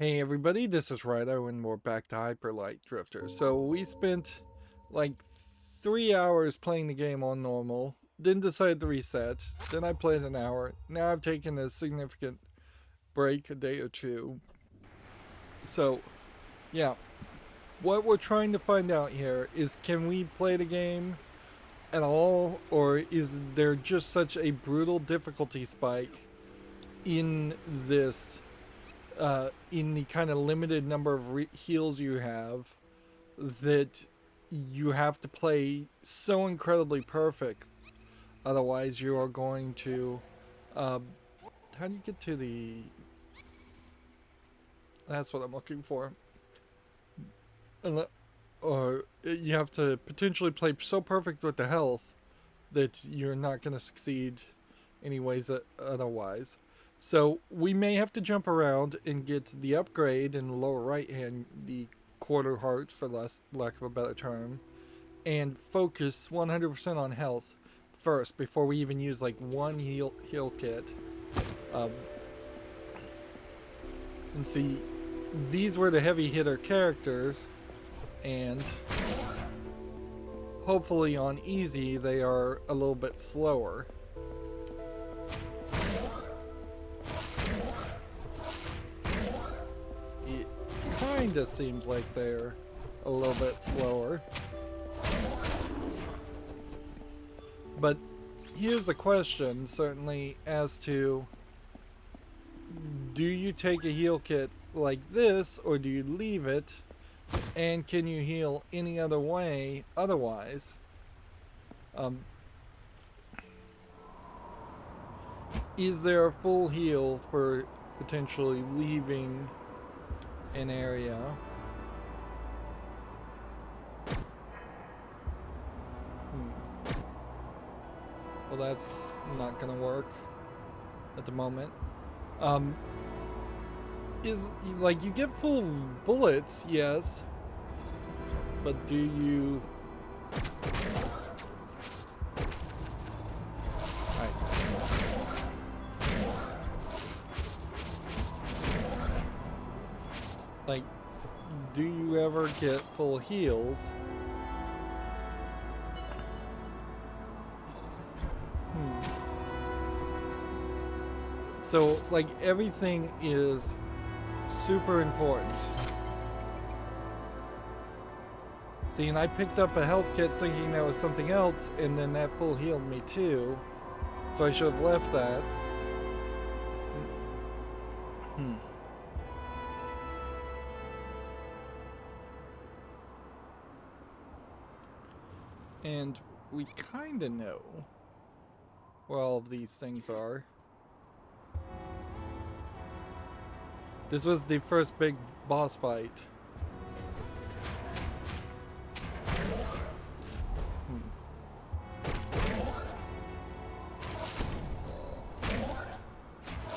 Hey everybody, this is Rydo and we're back to Hyperlight Drifter. So we spent like 3 hours playing the game on normal, then decided to reset, then I played an hour, now I've taken a significant break, a day or two. So yeah, what we're trying to find out here is can we play the game at all, or is there just such a brutal difficulty spike in this in the kind of limited number of heals you have that you have to play so incredibly perfect. Otherwise, you are going to. Uh, how do you get to the. That's what I'm looking for. Or you have to potentially play so perfect with the health that you're not going to succeed anyways otherwise. So we may have to jump around and get the upgrade in the lower right hand, the quarter hearts for lack of a better term, and focus 100% on health first before we even use like one heal kit. Um, and see, these were the heavy hitter characters, and hopefully on easy they are a little bit slower. It kinda seems like they're a little bit slower. But here's a question, certainly, as to do you take a heal kit like this or do you leave it? And can you heal any other way otherwise? Is there a full heal for potentially leaving an area? Well, that's not gonna work at the moment. Um, is like you get full bullets, yes, but do you? Like, do you ever get full heals? So, like, everything is super important. See, and I picked up a health kit thinking that was something else, and then that full healed me too. So I should have left that. And we kinda know where all of these things are. This was the first big boss fight.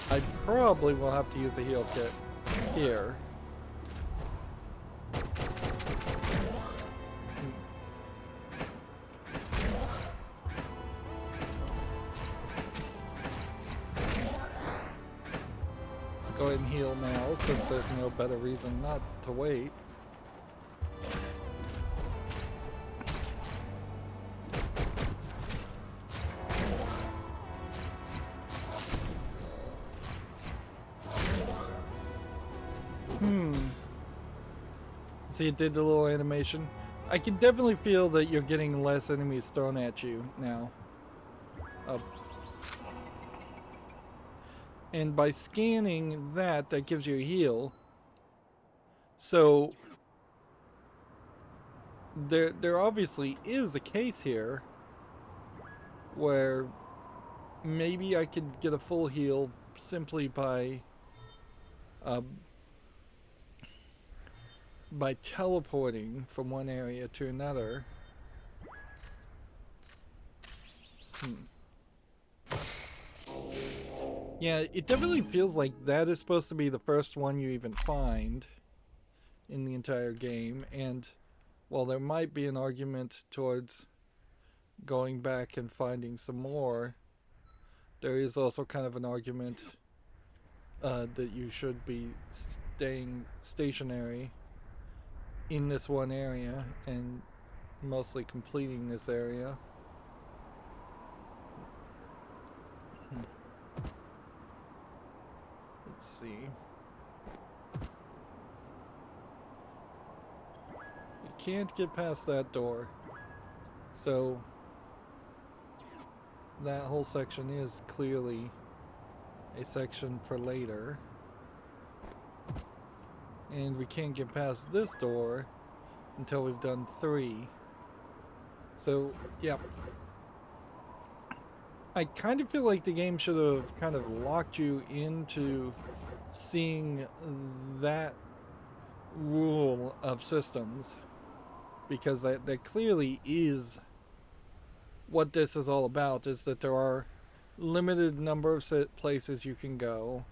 I probably will have to use a heal kit here. Let's go ahead and heal now since there's no better reason not to wait. See, it did the little animation. I can definitely feel that you're getting less enemies thrown at you now. And by scanning that gives you a heal. So there obviously is a case here where maybe I could get a full heal simply by teleporting from one area to another. Yeah, it definitely feels like that is supposed to be the first one you even find in the entire game, and while there might be an argument towards going back and finding some more, there is also kind of an argument that you should be staying stationary in this one area and mostly completing this area. Let's see. You can't get past that door. So that whole section is clearly a section for later. And we can't get past this door until we've done 3. So, yeah. I kind of feel like the game should have kind of locked you into seeing that rule of systems, because that clearly is what this is all about, is that there are limited number of places you can go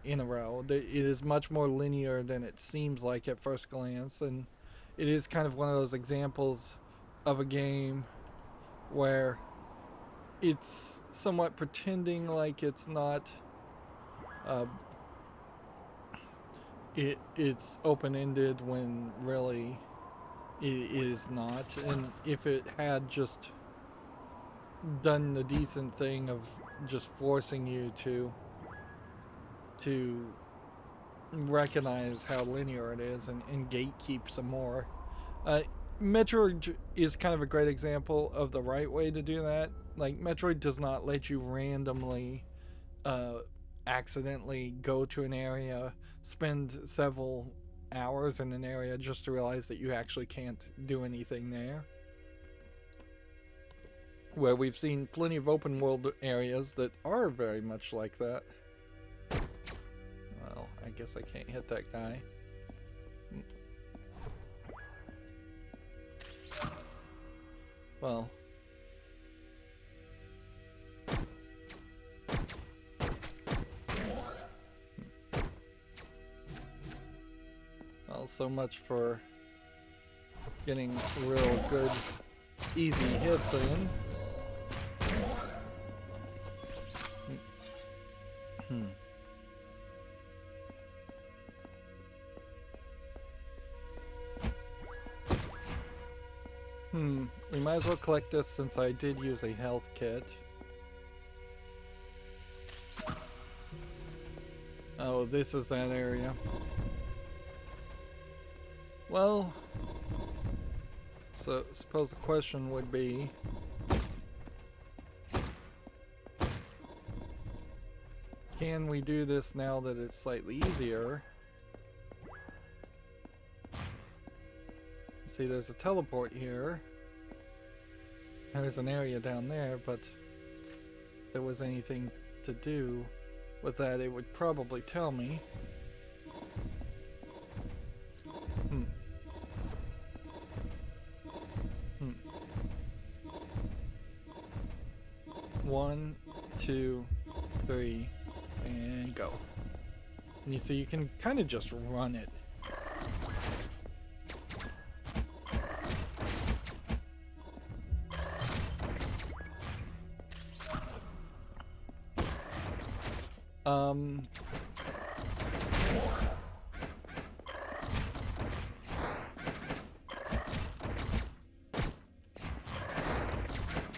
in a row. It is much more linear than it seems like at first glance, and it is kind of one of those examples of a game where it's somewhat pretending like it's not it's open-ended when really it is not. And if it had just done the decent thing of just forcing you to recognize how linear it is and gatekeep some more. Metroid is kind of a great example of the right way to do that. Like, Metroid does not let you randomly accidentally go to an area, spend several hours in an area just to realize that you actually can't do anything there. Where we've seen plenty of open world areas that are very much like that. Well, I guess I can't hit that guy. Well. Well, so much for getting real good, easy hits in. We might as well collect this since I did use a health kit. Oh, this is that area. Well, so suppose the question would be, can we do this now that it's slightly easier? See, there's a teleport here. There's an area down there, but if there was anything to do with that, it would probably tell me. 1, 2, 3, and go. And you see, you can kind of just run it.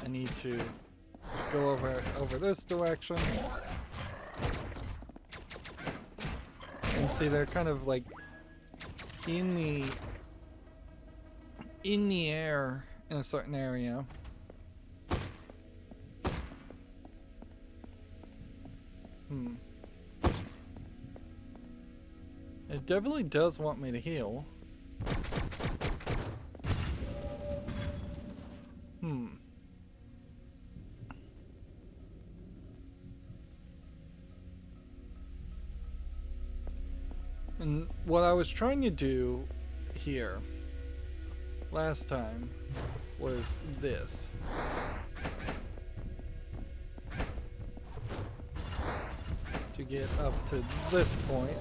I need to go over this direction. And see, they're kind of like in the air in a certain area. It definitely does want me to heal. And what I was trying to do here last time was this. To get up to this point.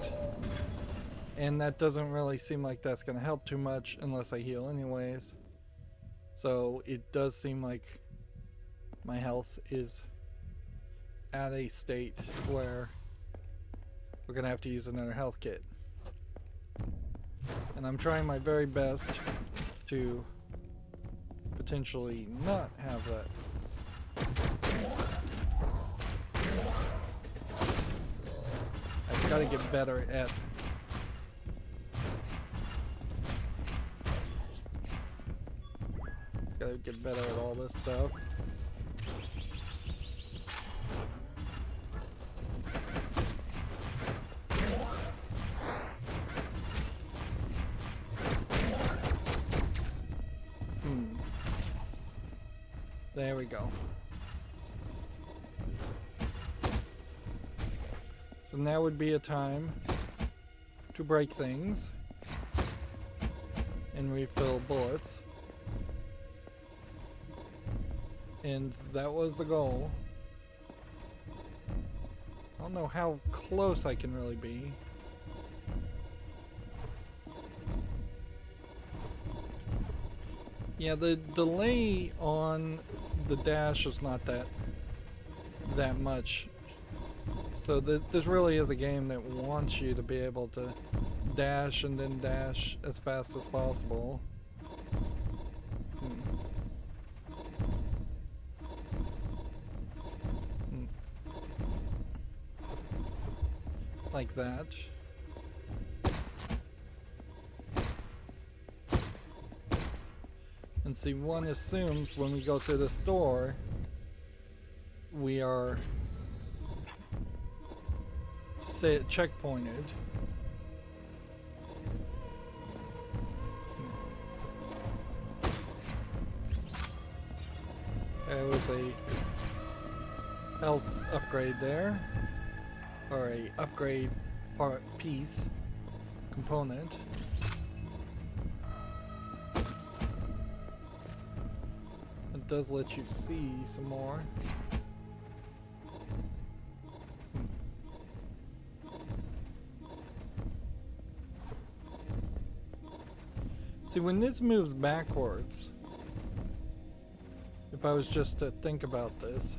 And that doesn't really seem like that's going to help too much unless I heal anyways. So it does seem like my health is at a state where we're going to have to use another health kit. And I'm trying my very best to potentially not have that. I've got to get better at all this stuff. There we go. So now would be a time to break things and refill bullets. And that was the goal. I don't know how close I can really be. Yeah, the delay on the dash is not that much. So this really is a game that wants you to be able to dash and then dash as fast as possible. Like that. And see, one assumes when we go through this door, we are checkpointed. There was a health upgrade there, or a upgrade piece component. It does let you see some more. See, when this moves backwards, if I was just to think about this,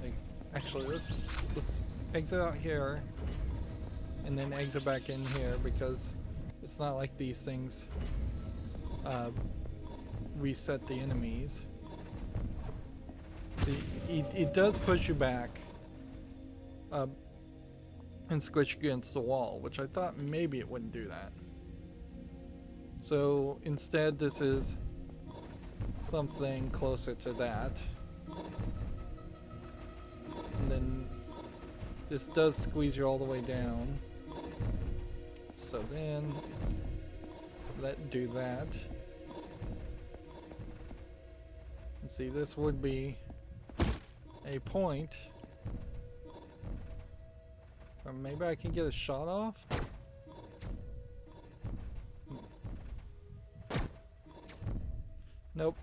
like, actually let's exit out here and then exit back in here, because it's not like these things reset the enemies. It does push you back and squish against the wall, which I thought maybe it wouldn't do that. So instead this is something closer to that. And then this does squeeze you all the way down. So then do that. And see, this would be a point. Or maybe I can get a shot off? Nope.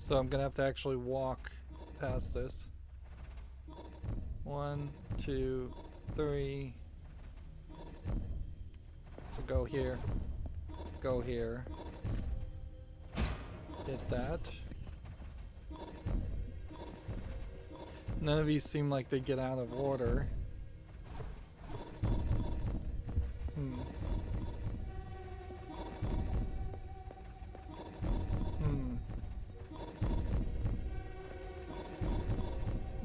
So I'm gonna have to actually walk past this. 1, 2, 3. So go here. Go here. Hit that. None of these seem like they get out of order.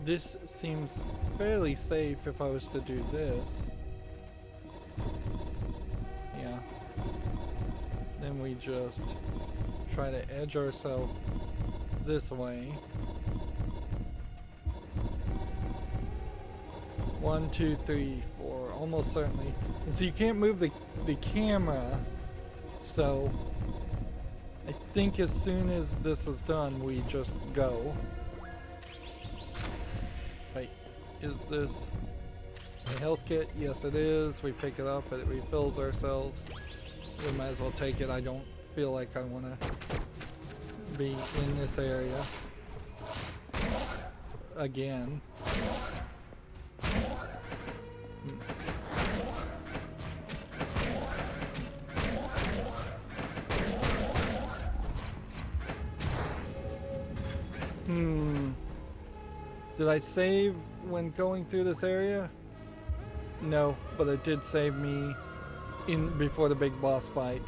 This seems fairly safe if I was to do this. Yeah. Then we just try to edge ourselves this way. 1, 2, 3, 4, almost certainly. And so you can't move the camera, so I think as soon as this is done, we just go. Wait, is this a health kit? Yes it is. We pick it up and it refills ourselves. We might as well take it. I don't feel like I want to be in this area again. Did I save when going through this area? No, but it did save me in before the big boss fight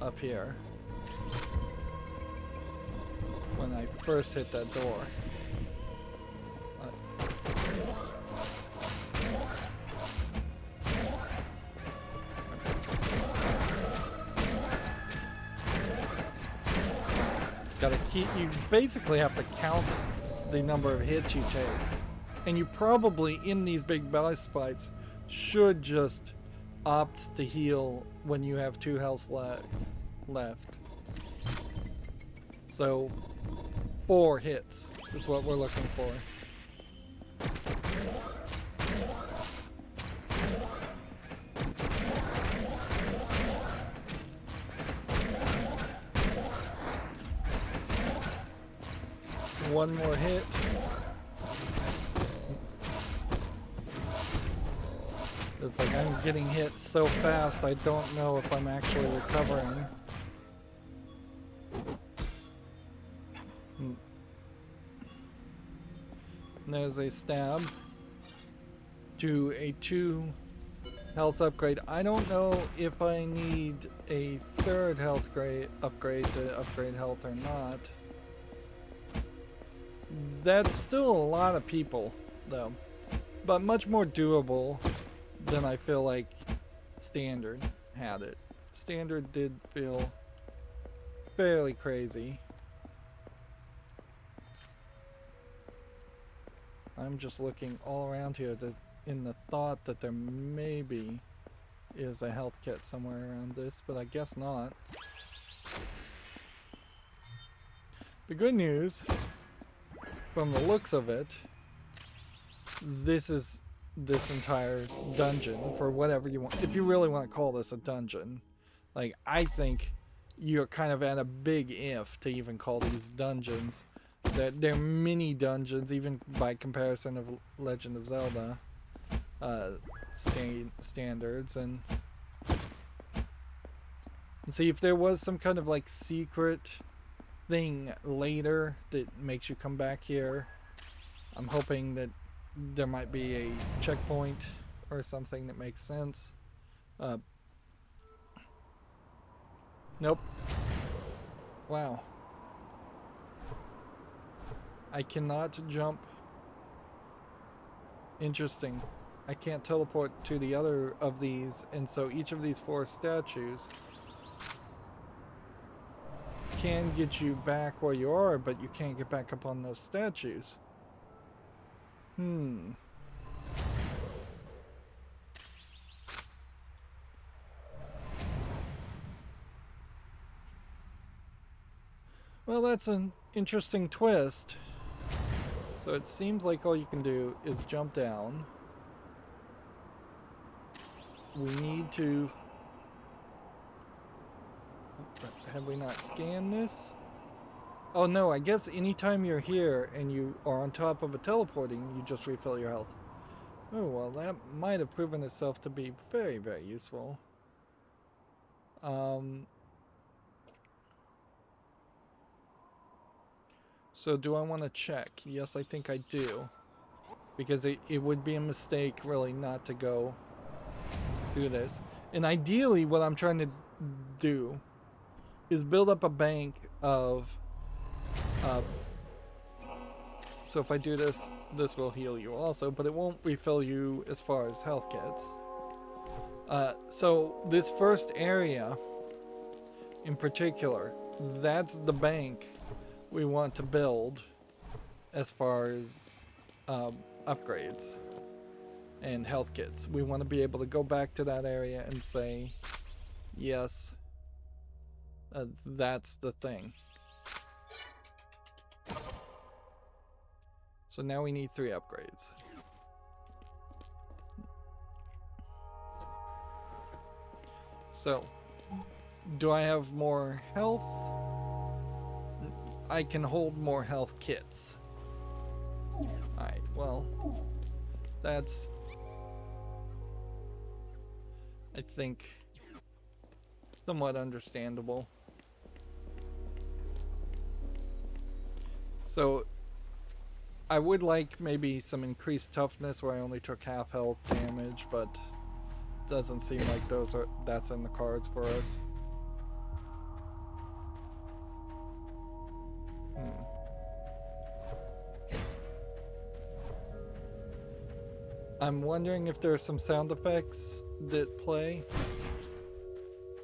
up here. When I first hit that door. Gotta keep, you basically have to count the number of hits you take. And you probably, in these big boss fights, should just opt to heal when you have 2 health left. So, 4 hits is what we're looking for. One more hit. It's like I'm getting hit so fast I don't know if I'm actually recovering. And there's a stab to a 2 health upgrade. I don't know if I need a 3rd health upgrade to upgrade health or not. That's still a lot of people, though, but much more doable than I feel like Standard had it. Standard did feel fairly crazy. I'm just looking all around here in the thought that there maybe is a health kit somewhere around this, but I guess not. The good news, from the looks of it, this is this entire dungeon, for whatever you want. If you really want to call this a dungeon, like, I think you're kind of at a big if to even call these dungeons. They're mini dungeons, even by comparison of Legend of Zelda standards. And see, if there was some kind of like secret thing later that makes you come back here, I'm hoping that there might be a checkpoint or something that makes sense. Nope. Wow. I cannot jump. Interesting. I can't teleport to the other of these, and so each of these 4 statues can get you back where you are, but you can't get back up on those statues. Well, that's an interesting twist. So it seems like all you can do is jump down. We need to... Have we not scanned this? Oh no, I guess anytime you're here and you are on top of a teleporting, you just refill your health. Oh, well, that might have proven itself to be very, very useful. So do I want to check? Yes, I think I do. Because it would be a mistake, really, not to go through this. And ideally, what I'm trying to do is build up a bank of... so if I do this, this will heal you also, but it won't refill you as far as health kits. So this first area, in particular, that's the bank we want to build as far as upgrades and health kits. We want to be able to go back to that area and say, yes, that's the thing. So now we need 3 upgrades. So, do I have more health? I can hold more health kits. Alright, well, that's, I think, somewhat understandable. So, I would like maybe some increased toughness where I only took half health damage, but doesn't seem like that's in the cards for us. I'm wondering if there are some sound effects that play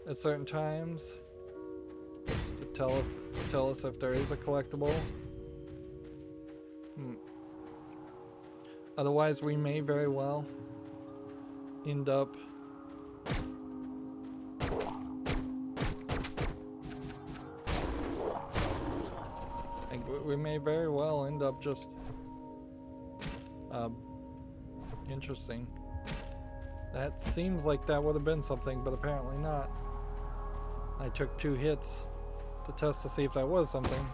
at certain times to tell us if there is a collectible. Otherwise, we may very well end up just interesting. That seems like that would have been something, but apparently not. I took 2 hits to test to see if that was something.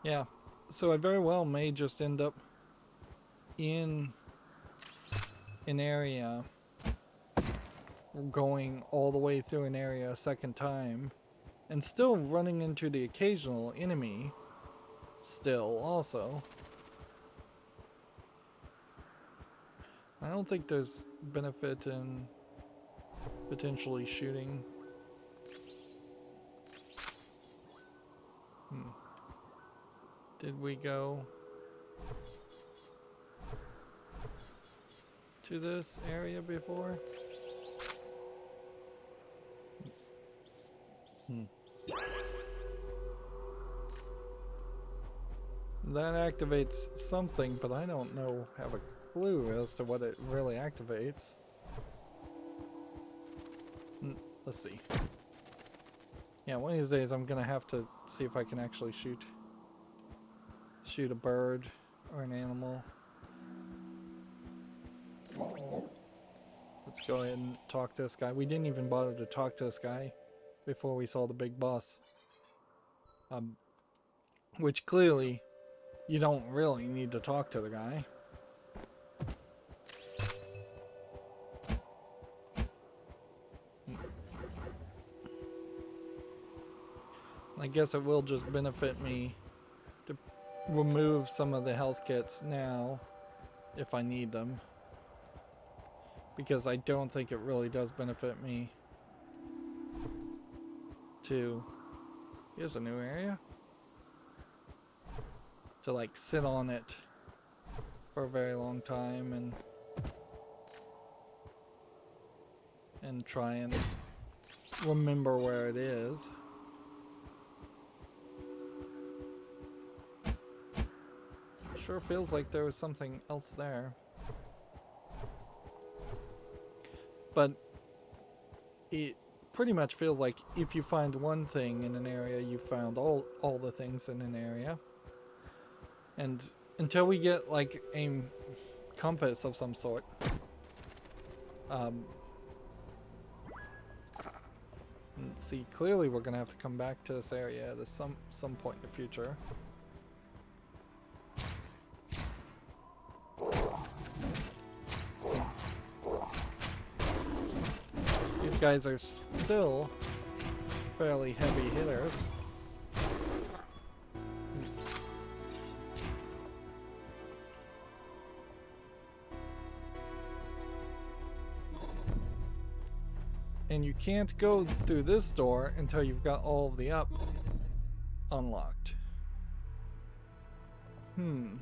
Yeah, so I very well may just end up in an area, going all the way through an area a second time, and still running into the occasional enemy still also. I don't think there's benefit in potentially shooting. Did we go to this area before? That activates something, but I don't have a clue as to what it really activates. Let's see. Yeah, one of these days I'm gonna have to see if I can actually shoot a bird or an animal. Let's go ahead and talk to this guy. We didn't even bother to talk to this guy before we saw the big boss. Which clearly you don't really need to talk to the guy. I guess it will just benefit me to remove some of the health kits now if I need them, because I don't think it really does benefit me to, here's a new area, to like sit on it for a very long time and try and remember where it is. Sure feels like there was something else there. But it pretty much feels like if you find one thing in an area, you found all the things in an area. And until we get like a compass of some sort, see, clearly we're gonna have to come back to this area at some point in the future. These guys are still fairly heavy hitters. And you can't go through this door until you've got all of the up unlocked. Well,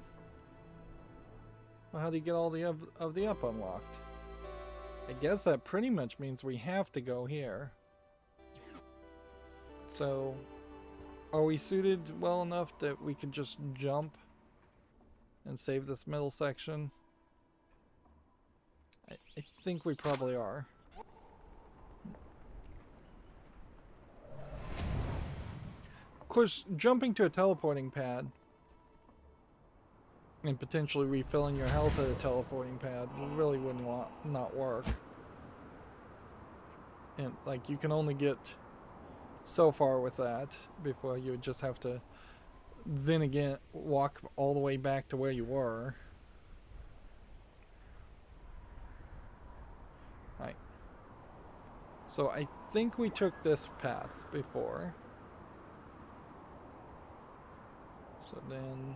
how do you get all the of the up unlocked? I guess that pretty much means we have to go here. So, are we suited well enough that we could just jump and save this middle section? I think we probably are. Of course, jumping to a teleporting pad and potentially refilling your health at a teleporting pad really wouldn't not work. And like, you can only get so far with that before you would just have to then again walk all the way back to where you were. Alright, So I think we took this path before. So then...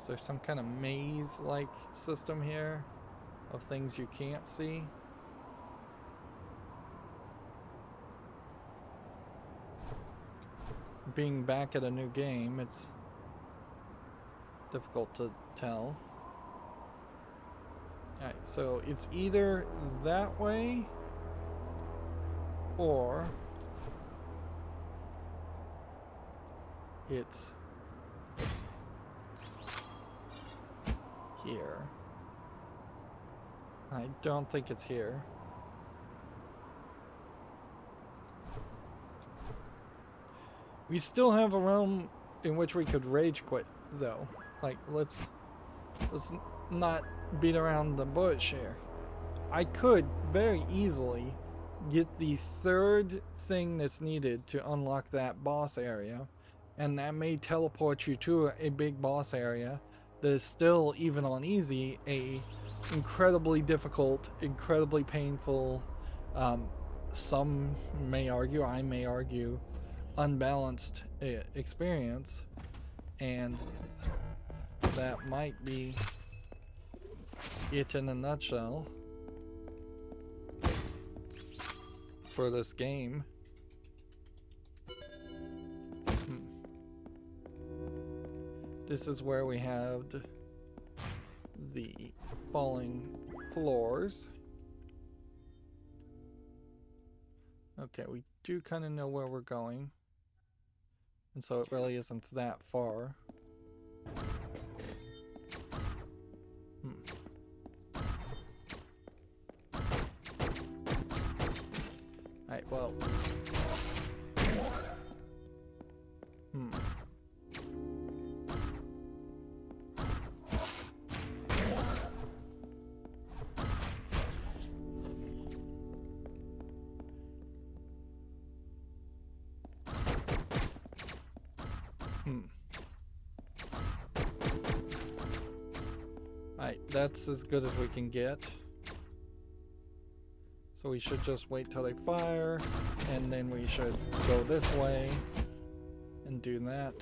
is there some kind of maze-like system here of things you can't see? Being back at a new game, it's difficult to tell. Alright, so it's either that way or it's here. I don't think it's here. We still have a realm in which we could rage quit, though. Like, let's not beat around the bush here. I could very easily get the third thing that's needed to unlock that boss area, and that may teleport you to a big boss area that is still, even on easy, a incredibly difficult, incredibly painful, some may argue, I may argue, unbalanced experience, and that might be it in a nutshell for this game. This is where we have the falling floors. Okay, we do kind of know where we're going, and so it really isn't that far. Alright, well. Alright, that's as good as we can get. So we should just wait till they fire, and then we should go this way and do that.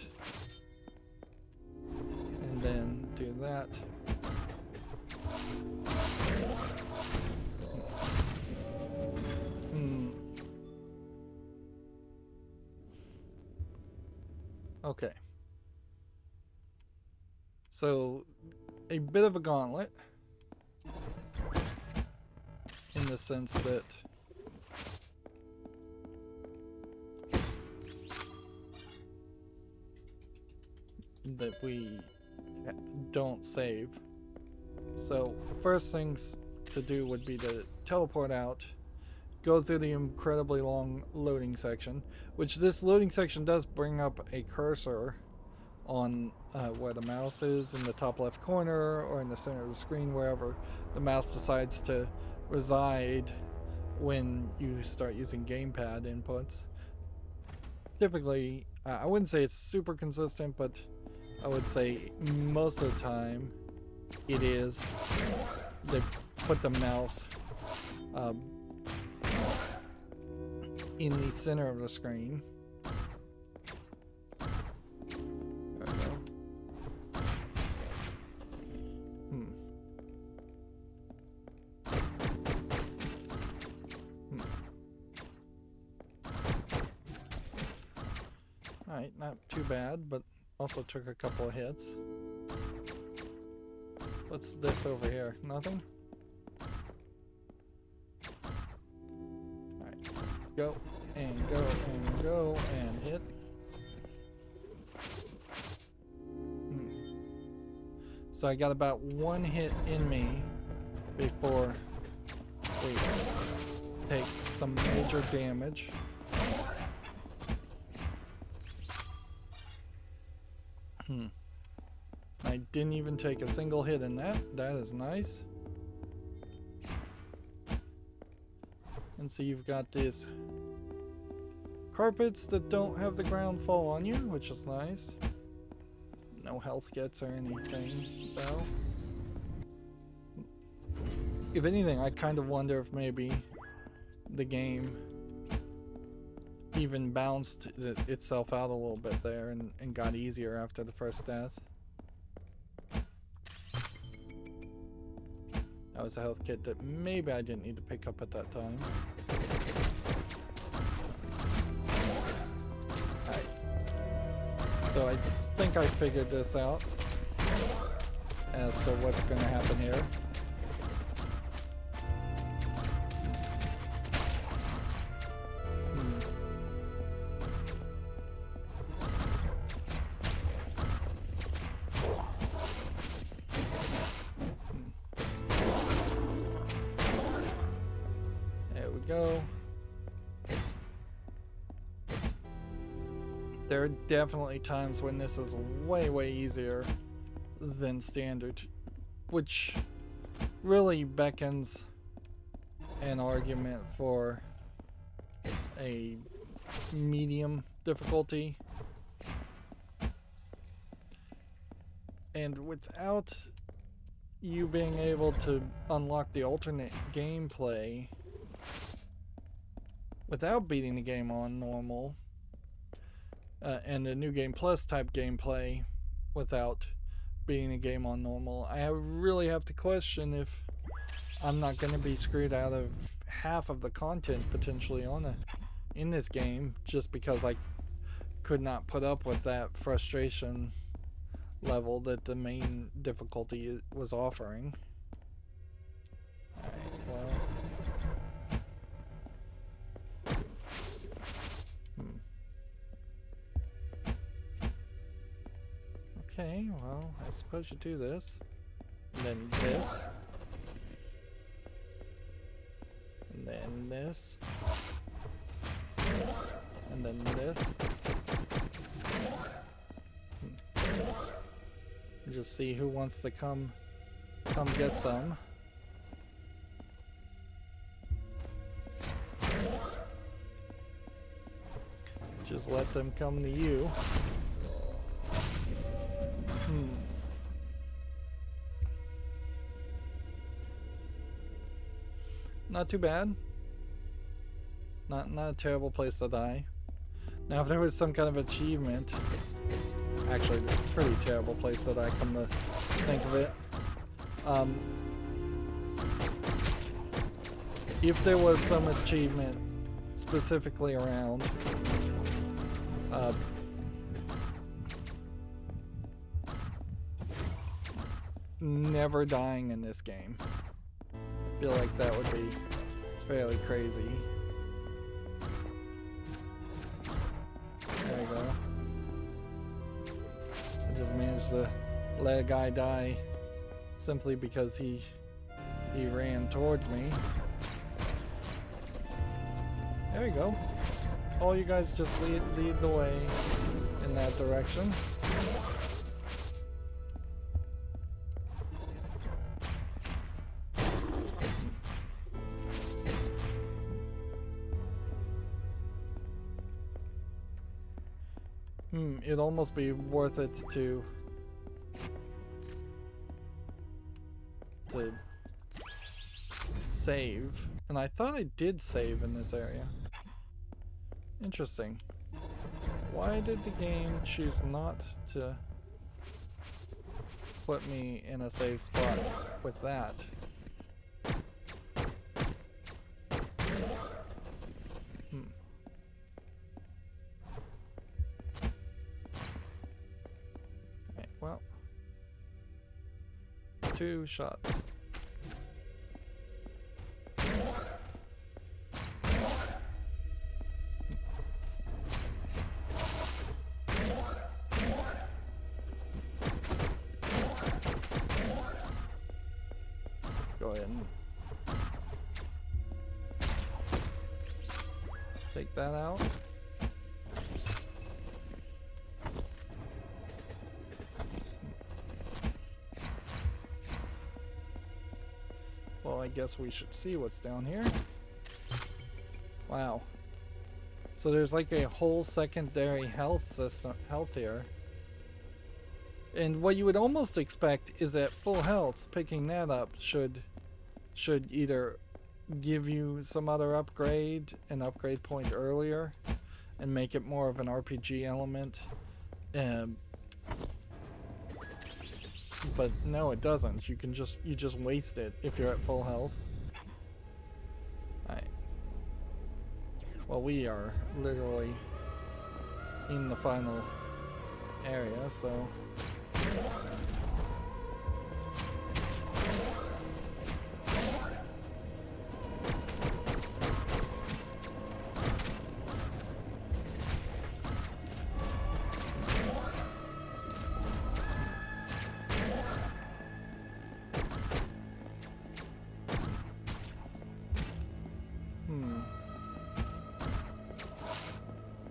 And then do that. Okay. So, a bit of a gauntlet. In the sense that we don't save. So first things to do would be to teleport out, go through the incredibly long loading section, which this loading section does bring up a cursor on where the mouse is, in the top left corner or in the center of the screen, wherever the mouse decides to reside when you start using gamepad inputs. Typically, I wouldn't say it's super consistent, but I would say most of the time it is. They put the mouse in the center of the screen. There we go. Alright, not too bad, but also took a couple of hits. What's this over here? Nothing? Alright, go, and go, and go, and hit. So I got about one hit in me before we take some major damage. I didn't even take a single hit in that. That is nice. And so you've got these carpets that don't have the ground fall on you, which is nice. No health gets or anything, though. If anything, I kind of wonder if maybe the game even balanced itself out a little bit there and got easier after the first death. That was a health kit that maybe I didn't need to pick up at that time. Alright. So I think I figured this out as to what's going to happen here. Go. There are definitely times when this is way easier than standard, which really beckons an argument for a medium difficulty. And without you being able to unlock the alternate gameplay without beating the game on normal, and the New Game Plus type gameplay without beating the game on normal, I really have to question if I'm not going to be screwed out of half of the content potentially in this game just because I could not put up with that frustration level that the main difficulty was offering. Alright, well. Okay, well, I suppose you do this. And then this. And then this. And then this. Just see who wants to come get some. Just let them come to you. Not too bad. Not a terrible place to die. Now, if there was some kind of achievement, actually, a pretty terrible place to die, come to think of it. If there was some achievement specifically around never dying in this game, I feel like that would be fairly crazy. There you go. I just managed to let a guy die simply because he ran towards me. There you go. All you guys just lead the way in that direction. It'd almost be worth it to save. And I thought I did save in this area. Interesting. Why did the game choose not to put me in a safe spot with that? Okay, well, 2 shots. Go ahead and take that out. Well, I guess we should see what's down here. Wow. So there's like a whole secondary health here. And what you would almost expect is at full health, picking that up should should either give you some other upgrade, an upgrade point earlier, and make it more of an RPG element. But no, it doesn't. You just waste it if you're at full health. Alright. Well, we are literally in the final area, so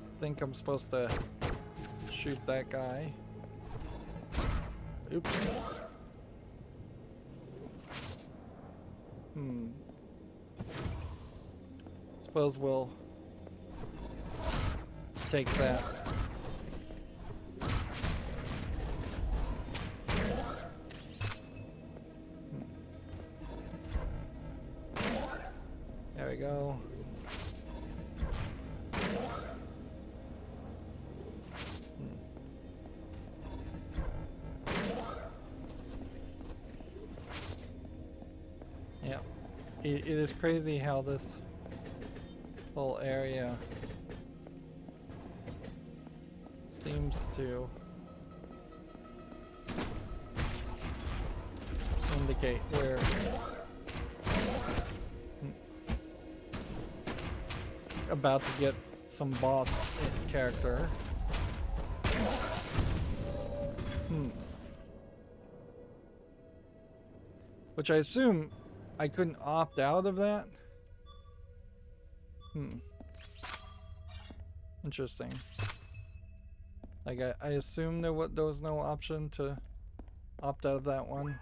I think I'm supposed to shoot that guy. Oops. Suppose we'll take that. There we go. Yeah, it is crazy how this whole area seems to indicate where about to get some boss character. Which I assume I couldn't opt out of that? Interesting. Like, I assume there was no option to opt out of that one.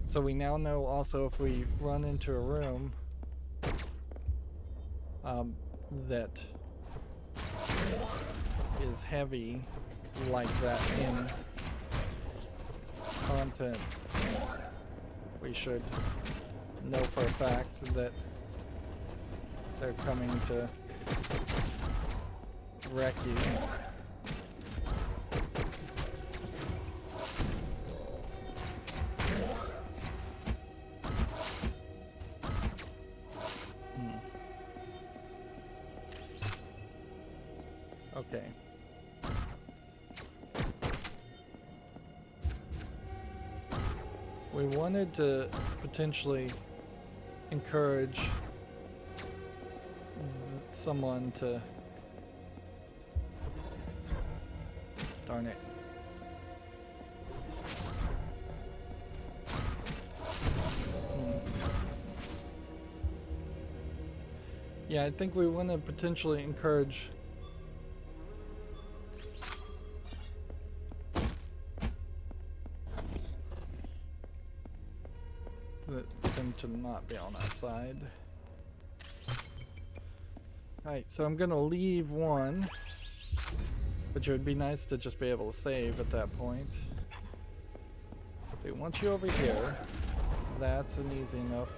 So we now know also if we run into a room that is heavy like that in content, we should know for a fact that they're coming to wreck you. Okay. We wanted to potentially encourage someone to... Darn it. Yeah, I think we want to potentially encourage them to not be on that side. Alright, so I'm gonna leave one, but it would be nice to just be able to save at that point. See, once you're over here, that's an easy enough.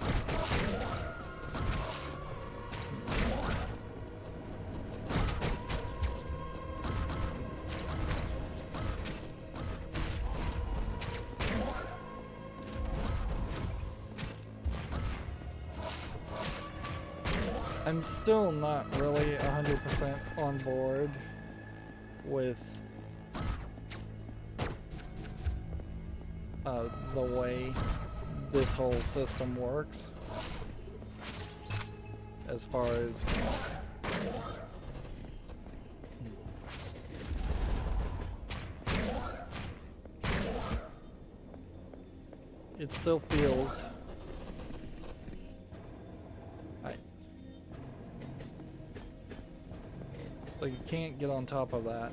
I'm still not really 100% on board with the way this whole system works, as far as it still feels like you can't get on top of that.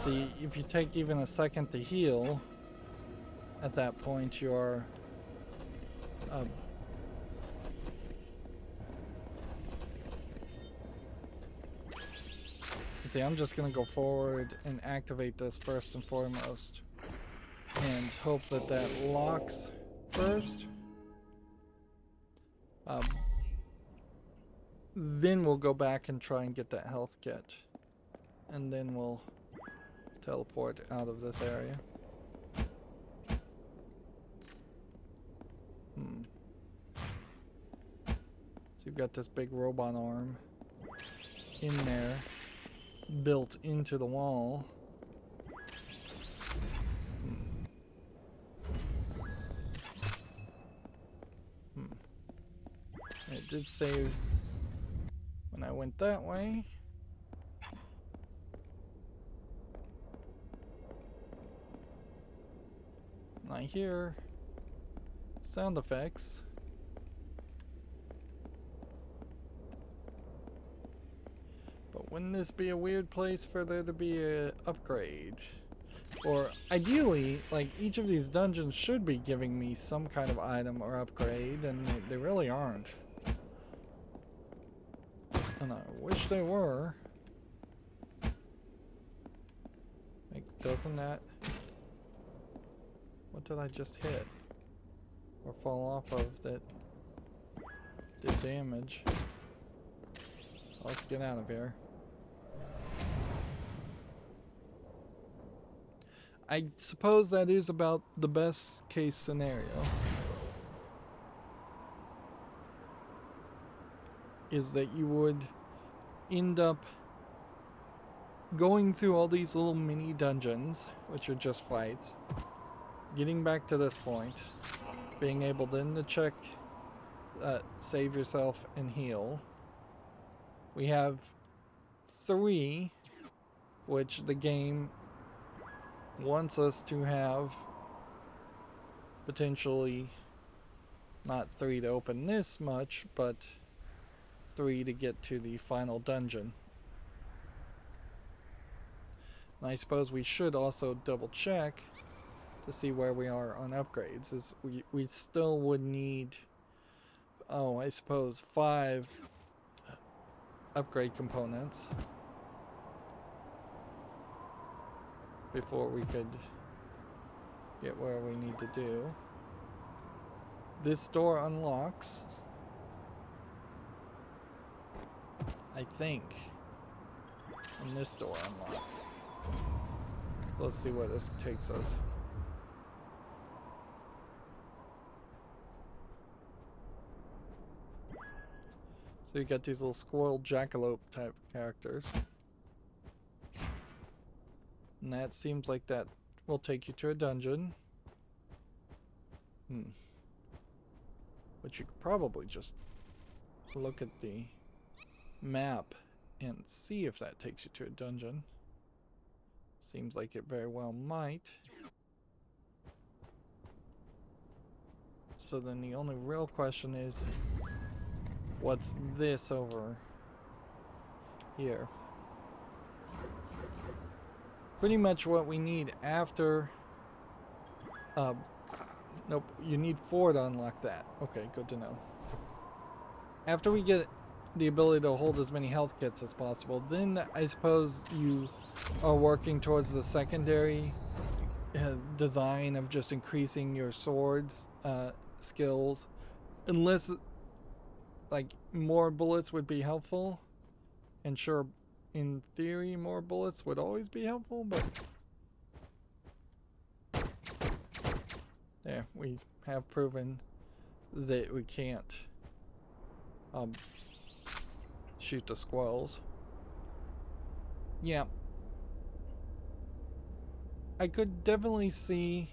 See, if you take even a second to heal, at that point you're see, I'm just gonna go forward and activate this first and foremost and hope that that locks first. Then we'll go back and try and get that health kit, and then we'll teleport out of this area. So you've got this big robot arm in there, built into the wall. It did save when I went that way. And I hear sound effects. But wouldn't this be a weird place for there to be an upgrade? Or ideally, like, each of these dungeons should be giving me some kind of item or upgrade, and they really aren't. And I wish they were. Like, doesn't that... What did I just hit? Or fall off of that did damage? Let's get out of here. I suppose that is about the best case scenario. Is that you would end up going through all these little mini dungeons, which are just fights, getting back to this point, being able then to check, save yourself and heal. We have 3, which the game wants us to have potentially not 3 to open this much, but 3 to get to the final dungeon. And I suppose we should also double check to see where we are on upgrades. Is we still would need, oh, I suppose 5 upgrade components before we could get where we need to do. This door unlocks, I think, and this door unlocks. So let's see where this takes us. So you got these little squirrel jackalope type characters. And that seems like that will take you to a dungeon. But you could probably just look at the map and see if that takes you to a dungeon. Seems like it very well might. So then the only real question is, what's this over here? Pretty much what we need after... nope, you need 4 to unlock that. Okay, good to know. After we get the ability to hold as many health kits as possible, then I suppose you are working towards the secondary design of just increasing your swords skills. Unless, like, more bullets would be helpful. And sure, in theory, more bullets would always be helpful, but... There, we have proven that we can't shoot the squirrels. Yeah. I could definitely see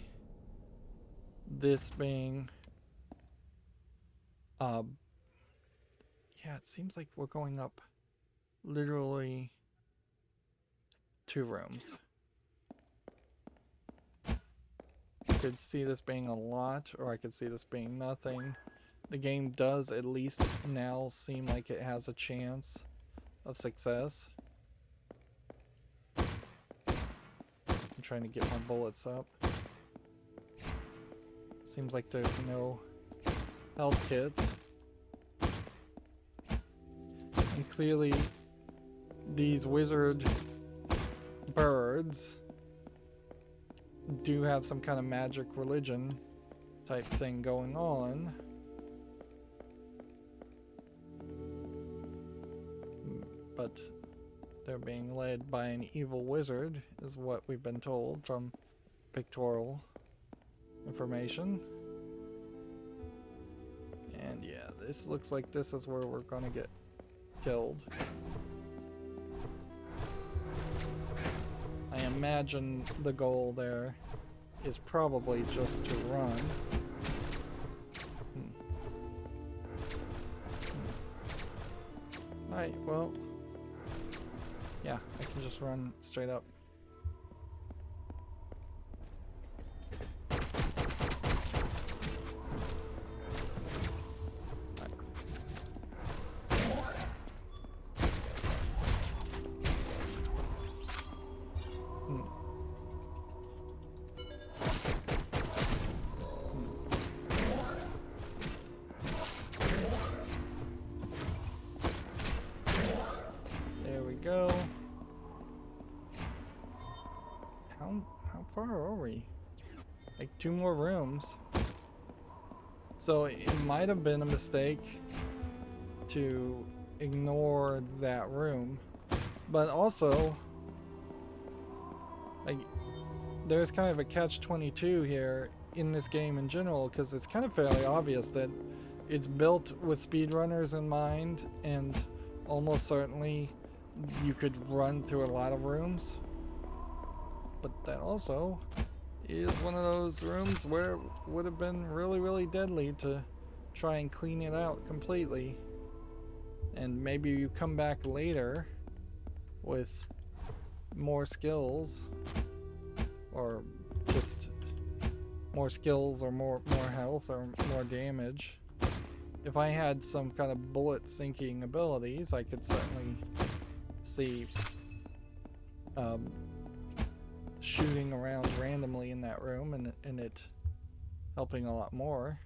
this being... yeah, it seems like we're going up literally 2 rooms. I could see this being a lot, or I could see this being nothing. The game does at least now seem like it has a chance of success. trying to get my bullets up. Seems like there's no health kits. And clearly these wizard birds do have some kind of magic religion type thing going on. But they're being led by an evil wizard, is what we've been told from pictorial information. And yeah, this looks like this is where we're gonna get killed. I imagine the goal there is probably just to run. Alright, well, yeah, I can just run straight up. Go. How far are we? Like 2 more rooms. So it might have been a mistake to ignore that room, but also like there's kind of a catch-22 here in this game in general, because it's kind of fairly obvious that it's built with speedrunners in mind, and almost certainly you could run through a lot of rooms, but that also is one of those rooms where it would have been really, really deadly to try and clean it out completely. And maybe you come back later with more skills, or just more skills, or more health, or more damage. If I had some kind of bullet sinking abilities, I could certainly see shooting around randomly in that room and it helping a lot more.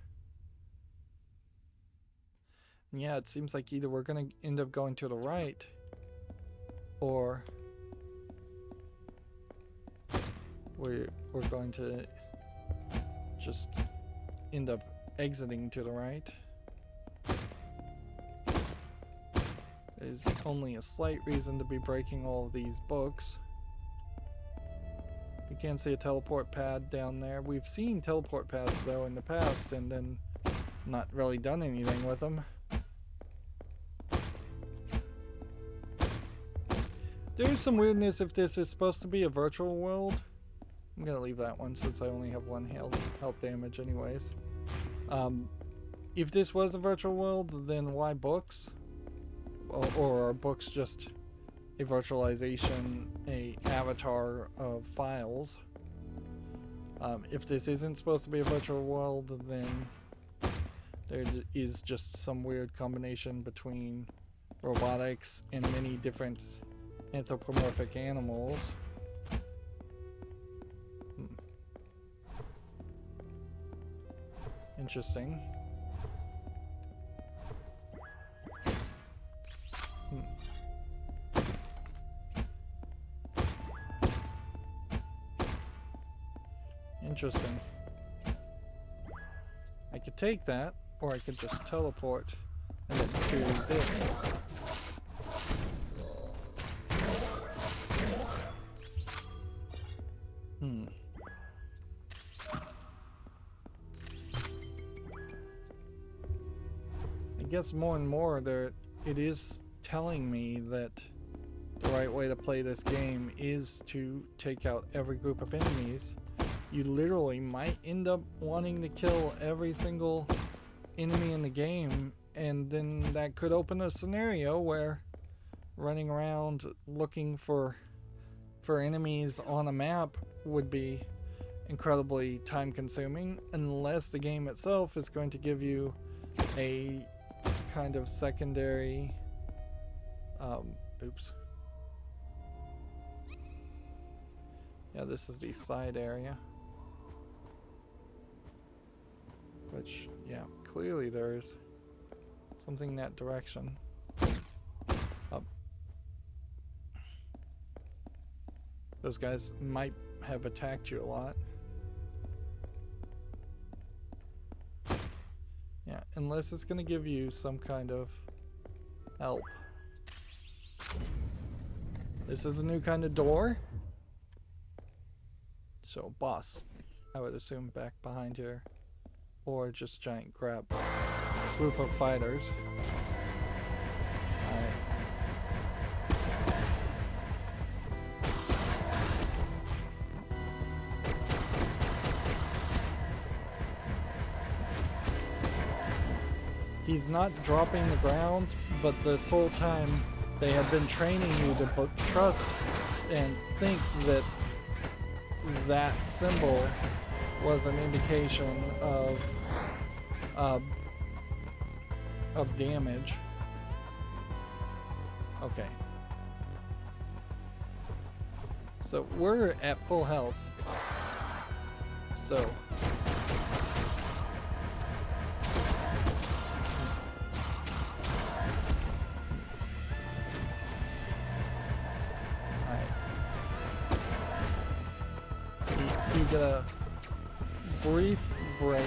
And yeah, it seems like either we're gonna end up going to the right, or we're going to just end up exiting to the right. There's only a slight reason to be breaking all of these books. You can see a teleport pad down there. We've seen teleport pads though in the past and then not really done anything with them. There's some weirdness if this is supposed to be a virtual world. I'm gonna leave that one since I only have 1 health damage anyways. If this was a virtual world, then why books? Or are books just a virtualization, a avatar of files? If this isn't supposed to be a virtual world, then there is just some weird combination between robotics and many different anthropomorphic animals. Interesting. Interesting. I could take that, or I could just teleport and then do this. I guess more and more it is telling me that the right way to play this game is to take out every group of enemies. You literally might end up wanting to kill every single enemy in the game, and then that could open a scenario where running around looking for enemies on a map would be incredibly time consuming, unless the game itself is going to give you a kind of secondary Yeah, this is the side area. Which, yeah, clearly there's something in that direction. Up. Those guys might have attacked you a lot. Yeah, unless it's gonna give you some kind of help. This is a new kind of door. So, boss, I would assume back behind here. Or just giant crap. Group of fighters. Alright. He's not dropping the ground, but this whole time they have been training you to trust and think that that symbol was an indication of damage. Okay. So we're at full health. So you get a brief break.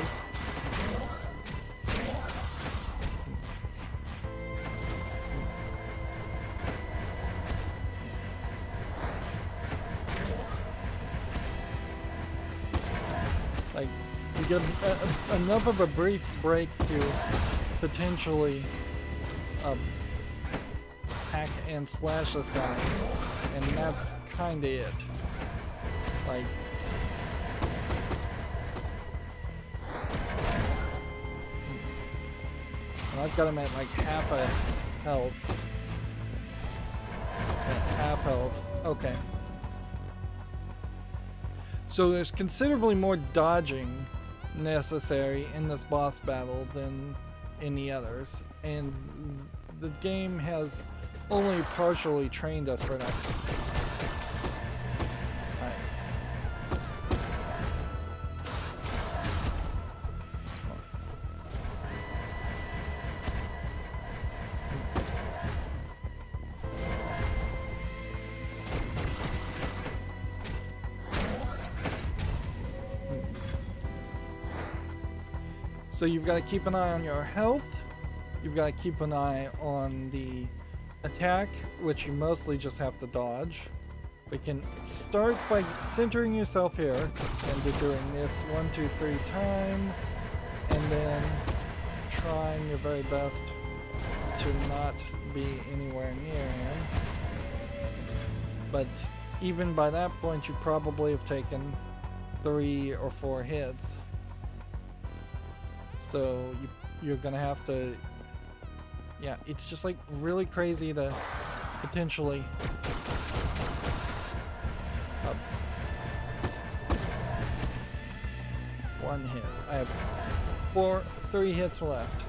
Like, you get enough of a brief break to potentially hack and slash this guy, and that's kinda it. Like, and I've got him at like half a health. At half health. Okay. So there's considerably more dodging necessary in this boss battle than in the others, and the game has only partially trained us for that. Alright. So you've got to keep an eye on your health. You've got to keep an eye on the attack, which you mostly just have to dodge. We can start by centering yourself here and doing this 1, 2, 3 times, and then trying your very best to not be anywhere near him. But even by that point, you probably have taken 3 or 4 hits. So you're gonna have to, yeah, it's just like really crazy to potentially one hit. I have 3 hits left.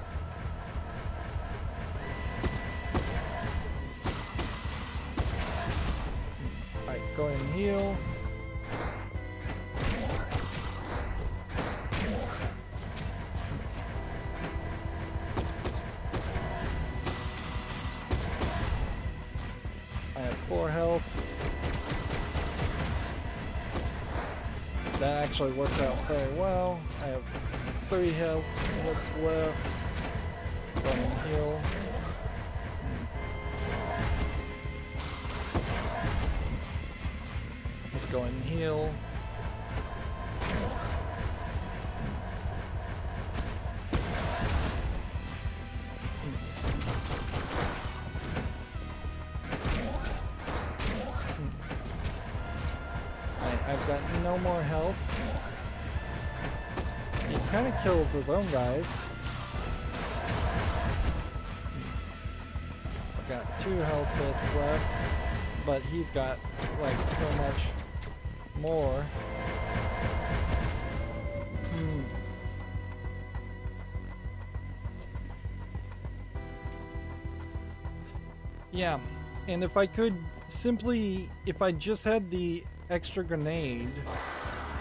Alright, go ahead and heal. I have 4 health. That actually worked out very well. I have 3 hits left. Let's go ahead and heal. Let's go ahead and heal. I've got no more health. He kind of kills his own guys. I've got 2 health hits left, but he's got like so much more. Yeah, and if I could simply, if I just had the extra grenade,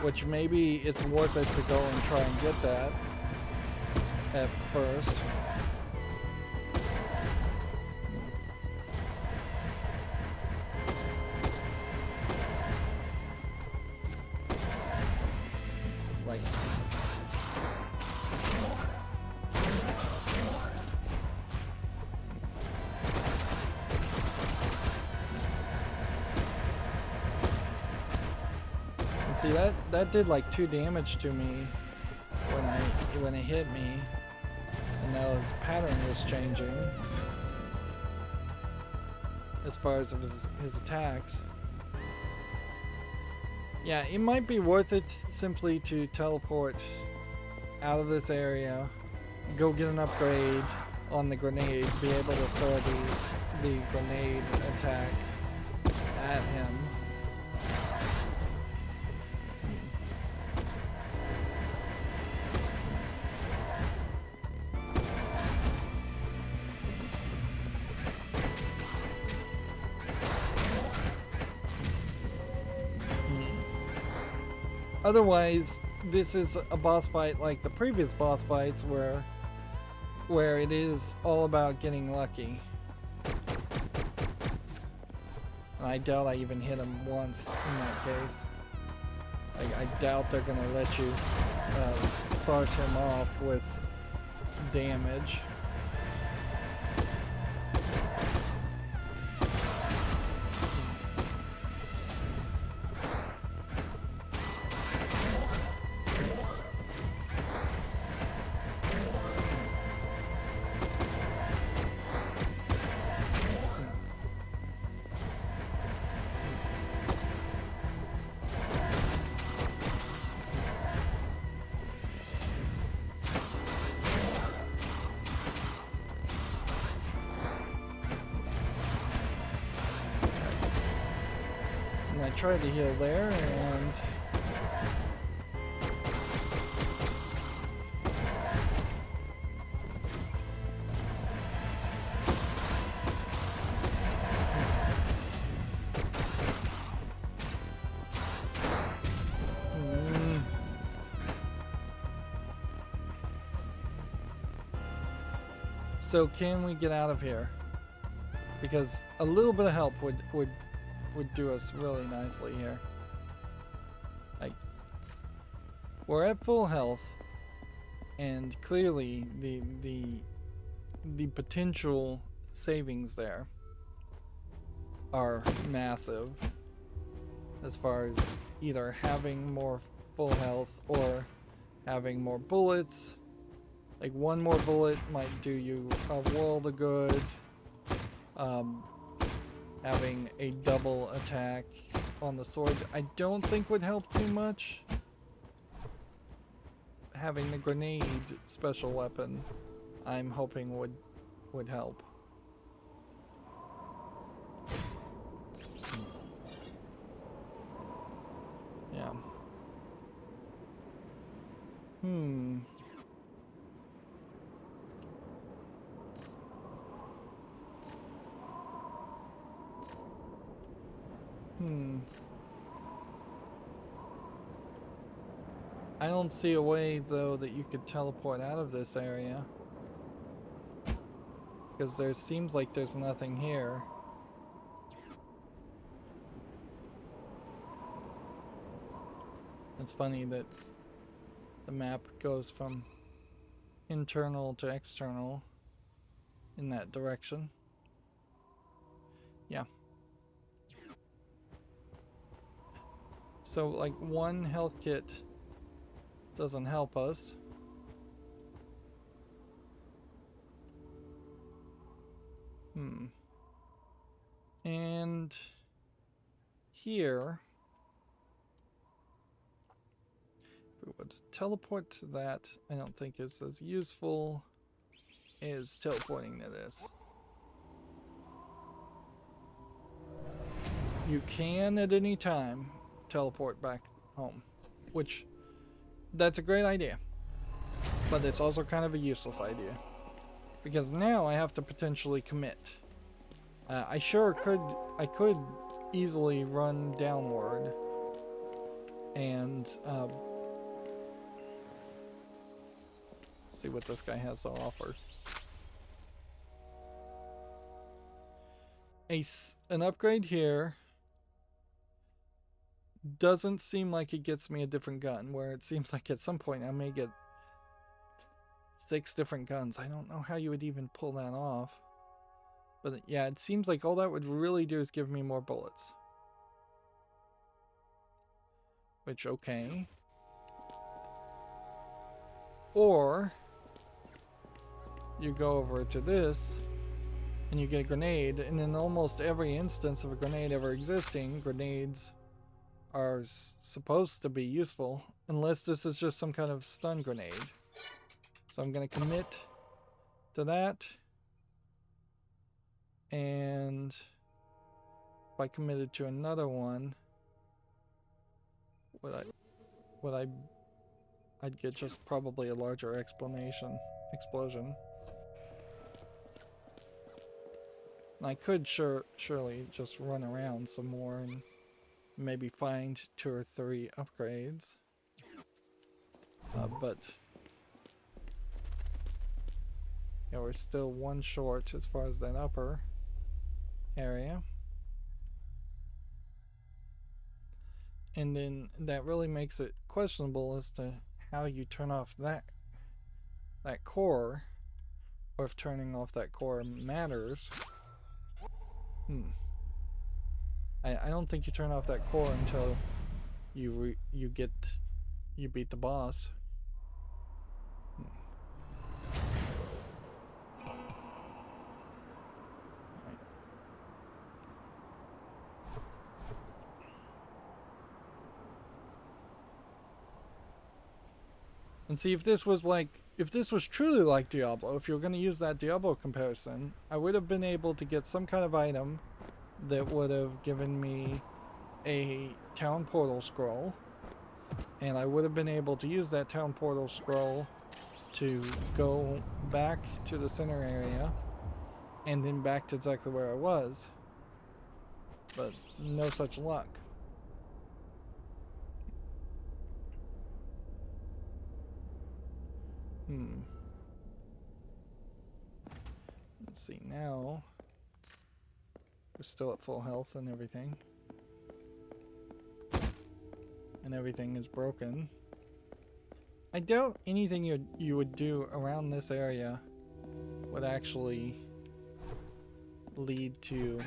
which maybe it's worth it to go and try and get that at first. Like, and see that did like 2 damage to me when it hit me, and now his pattern was changing as far as his attacks. Yeah, it might be worth it simply to teleport out of this area, go get an upgrade on the grenade, be able to throw the grenade attack at him. Otherwise, this is a boss fight like the previous boss fights where it is all about getting lucky. And I doubt I even hit him once in that case. I doubt they're gonna let you start him off with damage. I tried to heal there, and so can we get out of here? Because a little bit of help would do us really nicely here. Like, we're at full health, and clearly the potential savings there are massive as far as either having more full health or having more bullets. Like, one more bullet might do you a world of good. Having a double attack on the sword, I don't think would help too much. Having the grenade special weapon, I'm hoping would help. Yeah. I don't see a way, though, that you could teleport out of this area. Because there seems like there's nothing here. It's funny that the map goes from internal to external in that direction. Yeah. So, like, one health kit doesn't help us. And here, if we would teleport to that, I don't think is as useful as teleporting to this. You can at any time teleport back home, which that's a great idea, but it's also kind of a useless idea because now I have to potentially commit. I could easily run downward and see what this guy has to offer. An upgrade here doesn't seem like it gets me a different gun, where it seems like at some point I may get 6 different guns. I don't know how you would even pull that off. But yeah, it seems like all that would really do is give me more bullets. Which, okay. Or you go over to this and you get a grenade, and in almost every instance of a grenade ever existing, grenades are supposed to be useful, unless this is just some kind of stun grenade. So I'm going to commit to that. And if I committed to another one, I'd get just probably a larger explosion. And I could surely just run around some more and maybe find 2 or 3 upgrades. But yeah, we're still 1 short as far as that upper area. And then that really makes it questionable as to how you turn off that core, or if turning off that core matters. I don't think you turn off that core until you beat the boss. And see, if this was truly like Diablo, if you were going to use that Diablo comparison, I would have been able to get some kind of item that would have given me a town portal scroll, and I would have been able to use that town portal scroll to go back to the center area and then back to exactly where I was. But no such luck. Let's see, now we're still at full health and everything. And everything is broken. I doubt anything you would do around this area would actually lead to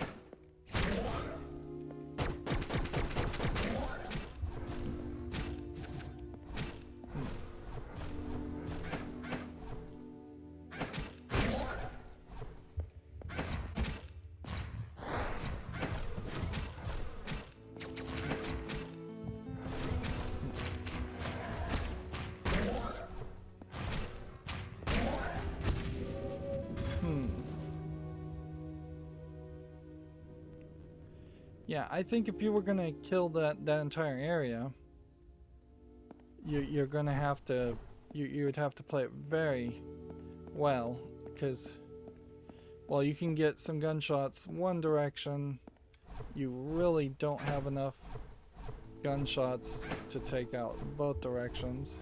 Yeah, I think if you were gonna kill that entire area, you're gonna have to you would have to play it very well, because while you can get some gunshots one direction, you really don't have enough gunshots to take out both directions.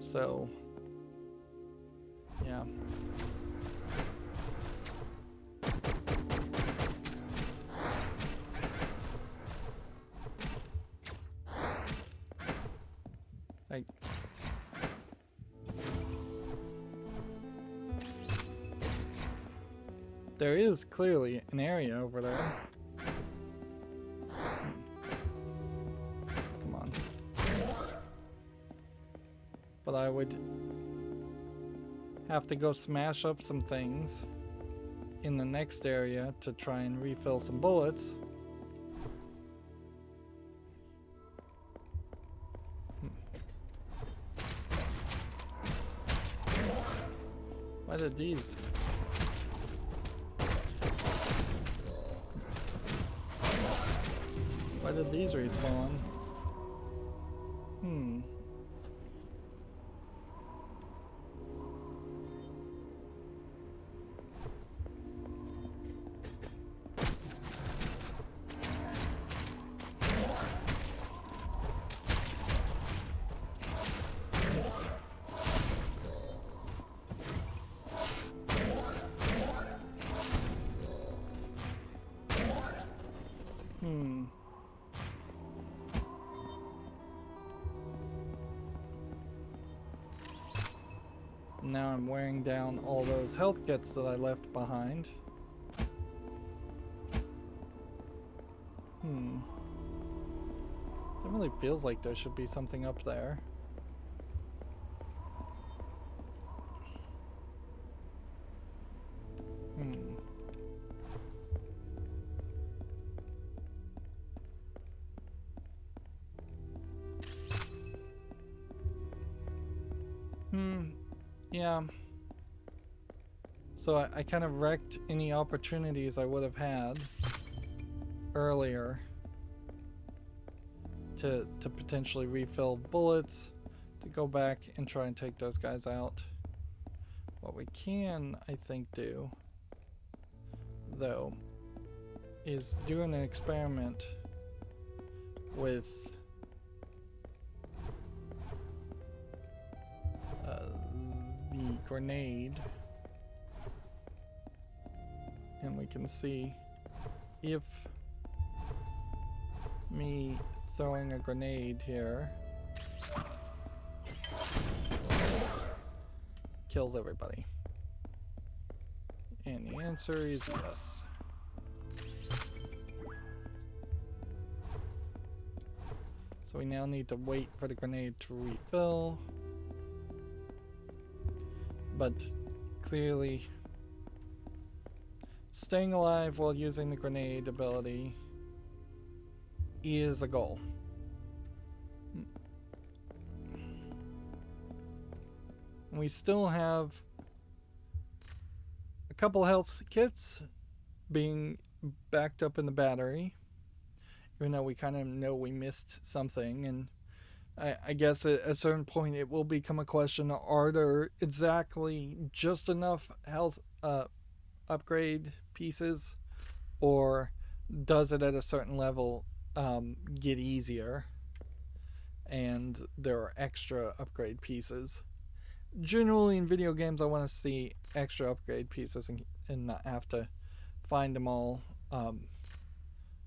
So, yeah. Like, there is clearly an area over there. Come on. But I would have to go smash up some things in the next area to try and refill some bullets. Why did these? Why did these respawn? And now I'm wearing down all those health kits that I left behind. It really feels like there should be something up there. Yeah. So I kind of wrecked any opportunities I would have had earlier to potentially refill bullets, to go back and try and take those guys out. What we can, I think, do, though, is do an experiment with the grenade, and we can see if me throwing a grenade here kills everybody. And the answer is yes. So we now need to wait for the grenade to refill. But clearly, staying alive while using the grenade ability is a goal. We still have a couple health kits being backed up in the battery, even though we kind of know we missed something. And I guess at a certain point it will become a question, are there exactly just enough health upgrade pieces, or does it at a certain level get easier and there are extra upgrade pieces? Generally in video games I want to see extra upgrade pieces and not have to find them all,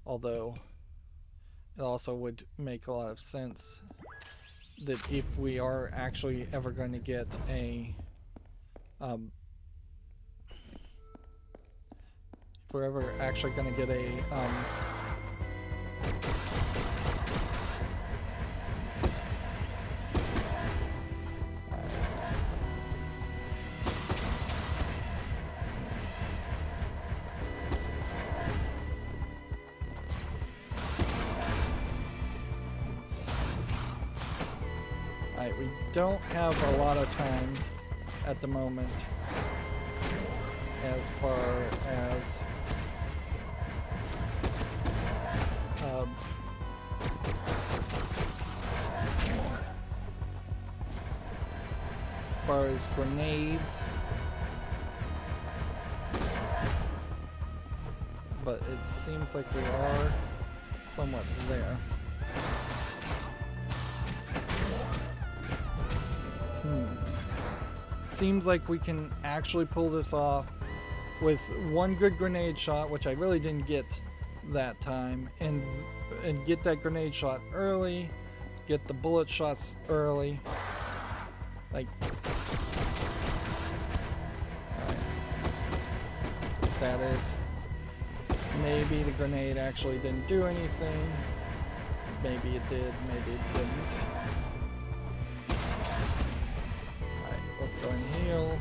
although it also would make a lot of sense that if we are actually ever going to get a if we're ever actually going to get a we don't have a lot of time at the moment as far as grenades, but it seems like we are somewhat there. Seems like we can actually pull this off with one good grenade shot, which I really didn't get that time, and get that grenade shot early, get the bullet shots early. Like, that is, maybe the grenade actually didn't do anything. Maybe it did, maybe it didn't. Let's go and heal.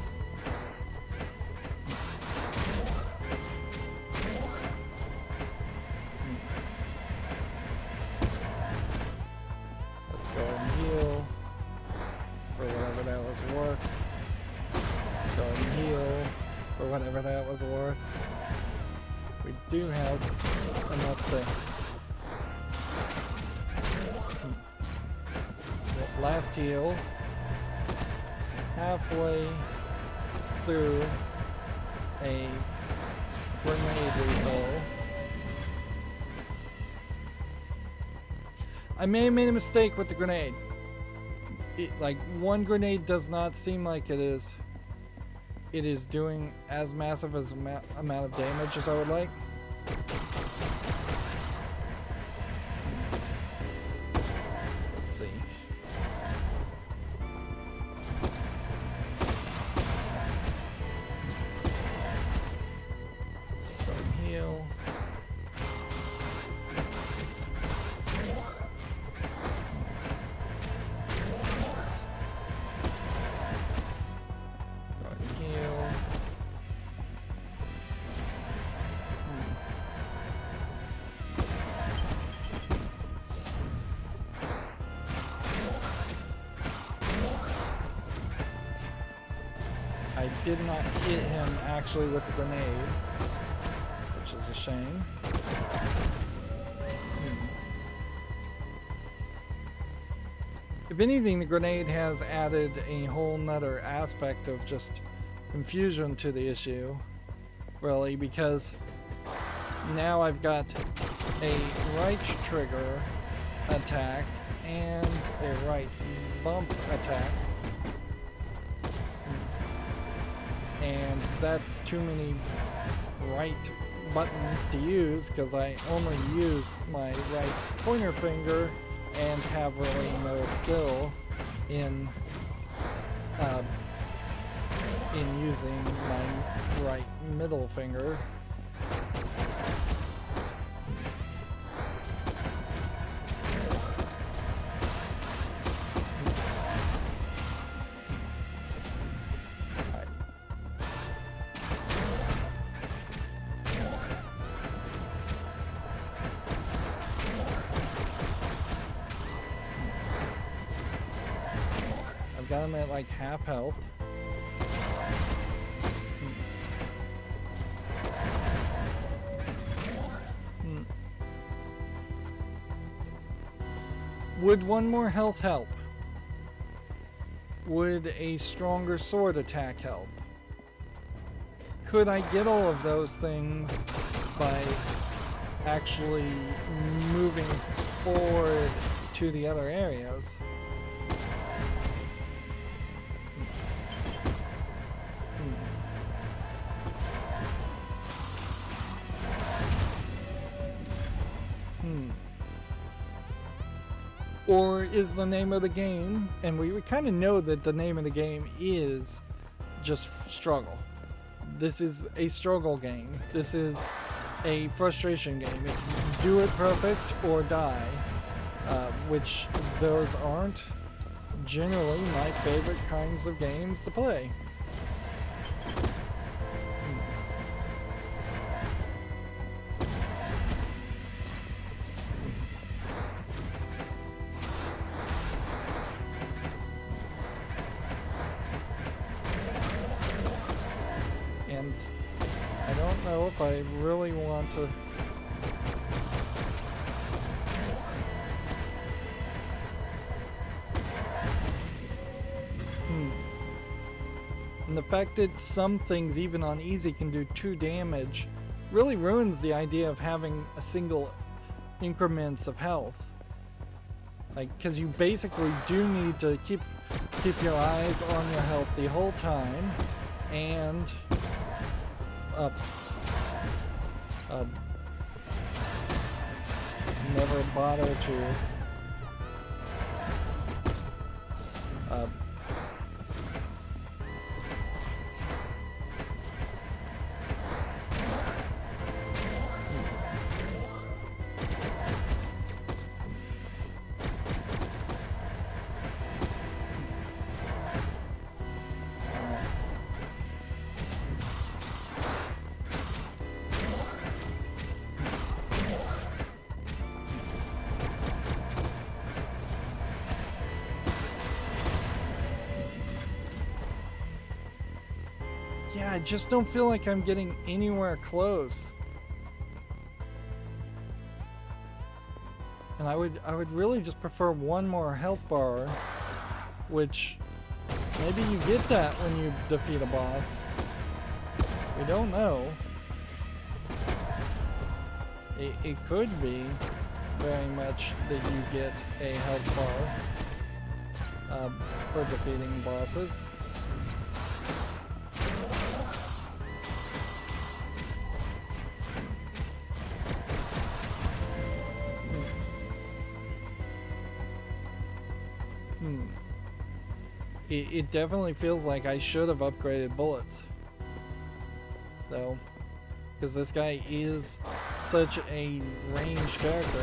Let's go and heal for whatever that was worth. Let's go and heal for whatever that was worth. We do have enough to last heal. Halfway through a grenade refill. I may have made a mistake with the grenade. Like, one grenade does not seem like it is doing as massive as amount of damage as I would like. Let's see. did not hit him actually with the grenade, which is a shame. If anything, the grenade has added a whole nother aspect of just confusion to the issue, really, because now I've got a right trigger attack and a right bump attack. And that's too many right buttons to use because I only use my right pointer finger and have really no skill in using my right middle finger. Got him at like half health. Would one more health help? Would a stronger sword attack help? Could I get all of those things by actually moving forward to the other areas? Or is the name of the game, and we kind of know that the name of the game is just struggle. This is a struggle game. This is a frustration game. It's do it perfect or die, which those aren't generally my favorite kinds of games to play. I don't know if I really want to. And the fact that some things, even on easy, can do 2 damage really ruins the idea of having a single increments of health. Like, because you basically do need to keep your eyes on your health the whole time, and never bother to yeah, I just don't feel like I'm getting anywhere close. And I would really just prefer one more health bar, which maybe you get that when you defeat a boss. We don't know. It could be very much that you get a health bar for defeating bosses. It definitely feels like I should have upgraded bullets, though, because this guy is such a ranged character.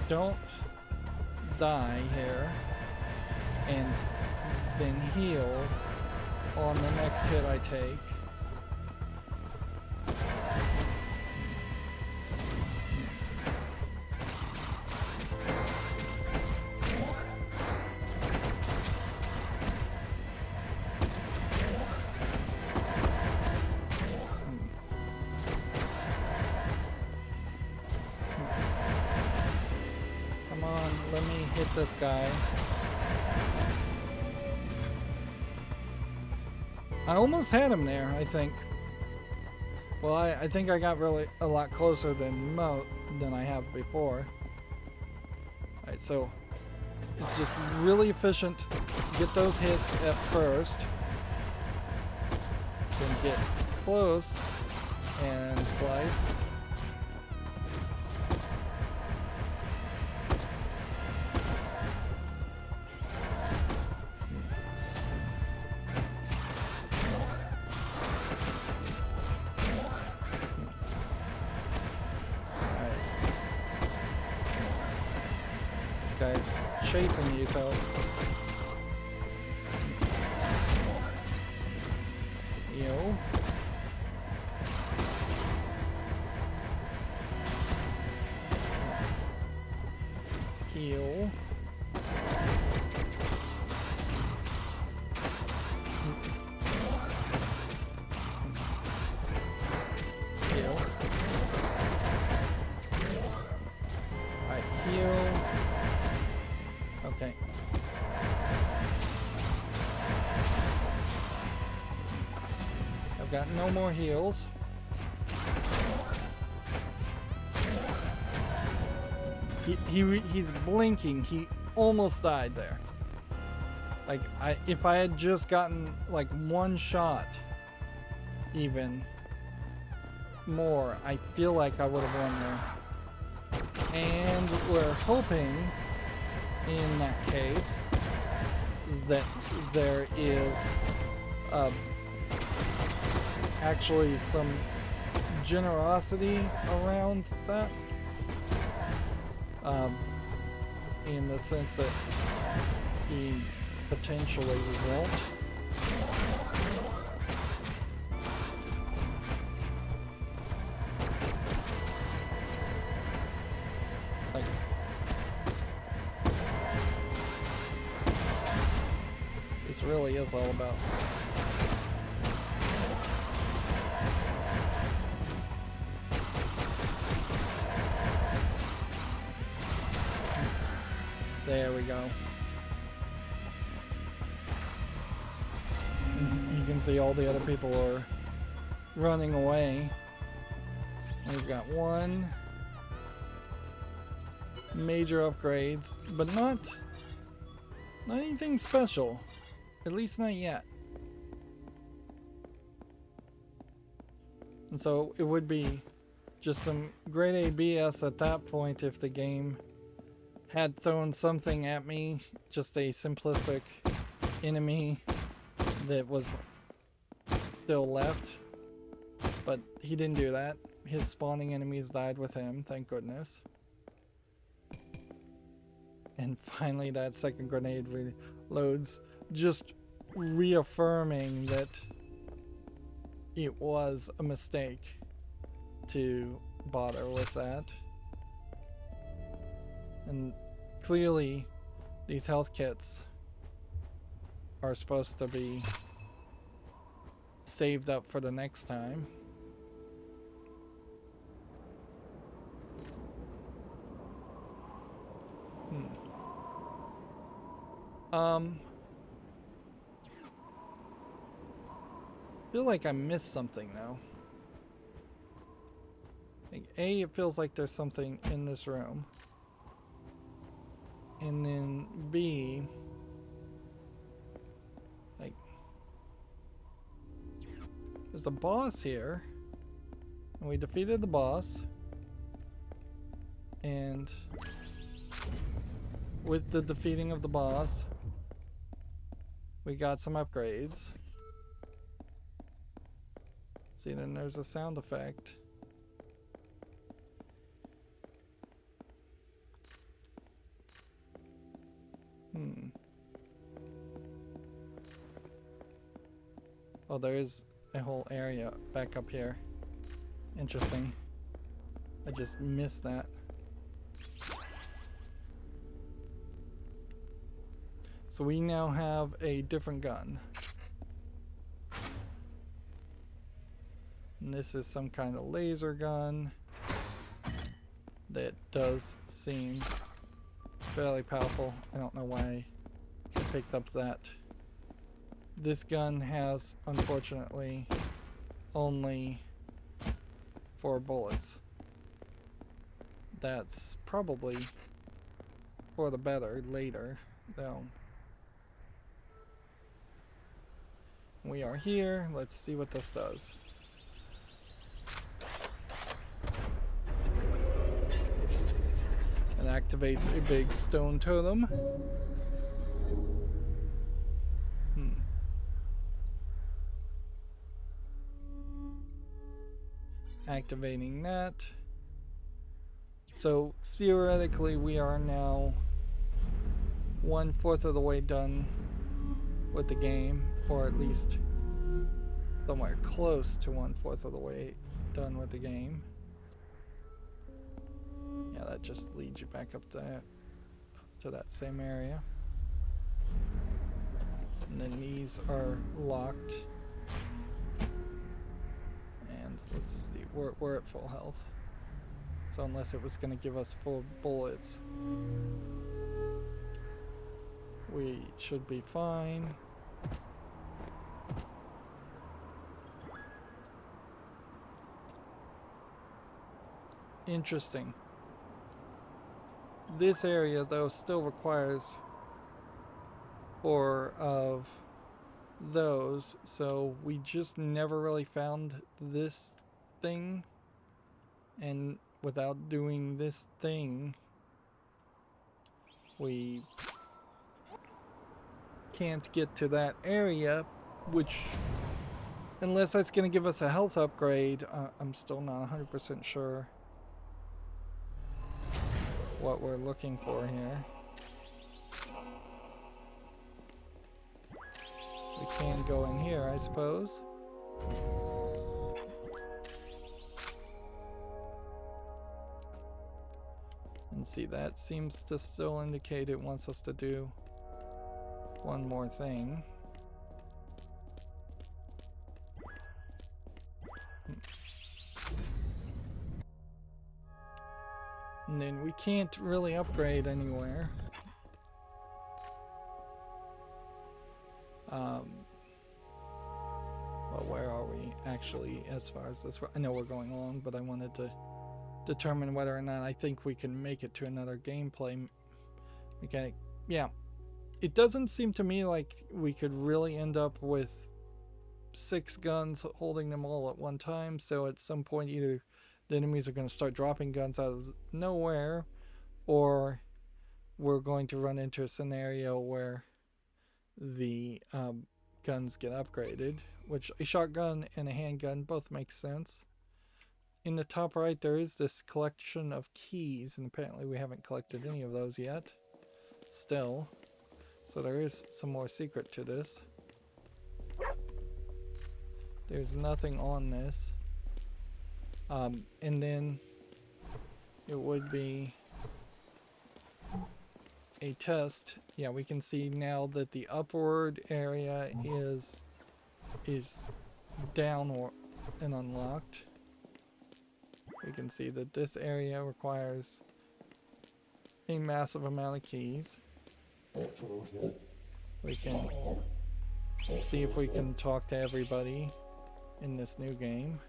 don't die here and then heal on the next hit I take. Come on, let me hit this guy. I almost had him there, I think. Well, I think I got really a lot closer than I have before. Alright, so it's just really efficient. Get those hits at first. Then get close and slice. Guy's chasing you, so heal. Heal. Heal. Alright, heal. Okay. I've got no more heals. He's blinking. He almost died there. Like, if I had just gotten like one shot, even more, I feel like I would have won there. And we're hoping, in that case, that there is actually some generosity around that, in the sense that he potentially won't. Like, this really is all about there we go. You can see all the other people are running away. We've got one major upgrades, but not anything special. At least not yet. And so it would be just some grade A BS at that point if the game had thrown something at me, just a simplistic enemy that was still left. But he didn't do that. His spawning enemies died with him, thank goodness. And finally that second grenade reloads, just reaffirming that it was a mistake to bother with that. And clearly these health kits are supposed to be saved up for the next time. I feel like I missed something though. Like, A, it feels like there's something in this room. And then B, like, there's a boss here. And we defeated the boss. And with the defeating of the boss, we got some upgrades. See, then there's a sound effect. Oh, there is a whole area back up here. Interesting. I just missed that. So we now have a different gun. And this is some kind of laser gun that does seem fairly powerful. I don't know why I picked up that. This gun has, unfortunately, only 4 bullets. That's probably for the better later, though. We are here. Let's see what this does. It activates a big stone totem. Activating that. So theoretically we are now 1/4 of the way done with the game, or at least somewhere close to 1/4 of the way done with the game. Yeah, that just leads you back up to that same area. And then these are locked. And let's see, we're at full health. So unless it was going to give us full bullets, we should be fine. Interesting. This area, though, still requires 4 of those, so we just never really found this thing, and without doing this thing, we can't get to that area, which, unless that's going to give us a health upgrade, I'm still not 100% sure what we're looking for here. We can go in here, I suppose. And see, that seems to still indicate it wants us to do one more thing. And then we can't really upgrade anywhere. Well, where are we actually as far as this? I know we're going along, but I wanted to determine whether or not I think we can make it to another gameplay mechanic. Yeah, it doesn't seem to me like we could really end up with 6 guns holding them all at one time. So at some point, either the enemies are going to start dropping guns out of nowhere, or we're going to run into a scenario where the guns get upgraded, which a shotgun and a handgun both make sense. In the top right, there is this collection of keys, and apparently we haven't collected any of those yet. Still. So there is some more secret to this. There's nothing on this. And then it would be a test. Yeah, we can see now that the upward area is down and unlocked. We can see that this area requires a massive amount of keys. We can see if we can talk to everybody in this new game.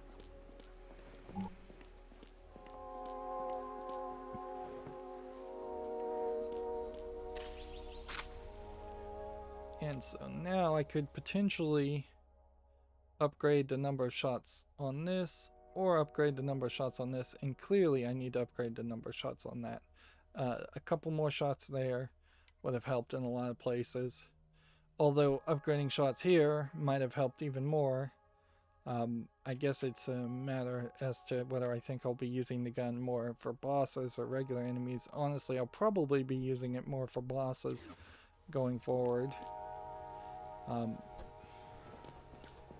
And so now I could potentially upgrade the number of shots on this, or upgrade the number of shots on this, and clearly I need to upgrade the number of shots on that. A couple more shots there would have helped in a lot of places, although upgrading shots here might have helped even more. I guess it's a matter as to whether I think I'll be using the gun more for bosses or regular enemies. Honestly, I'll probably be using it more for bosses going forward.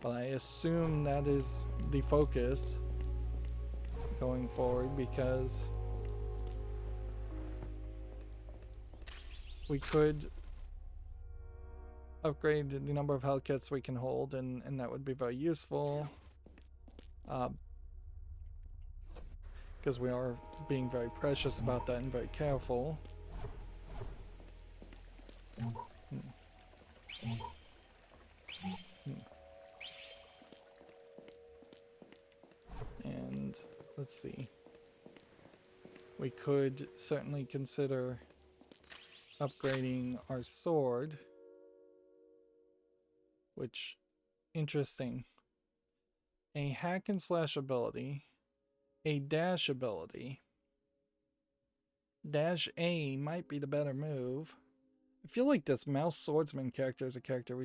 But I assume that is the focus going forward, because we could upgrade the number of health kits we can hold, and that would be very useful. Because we are being very precious about that and very careful. And let's see. We could certainly consider upgrading our sword, which, interesting. A hack and slash ability, a dash ability. Dash A might be the better move. I feel like this mouse swordsman character is a character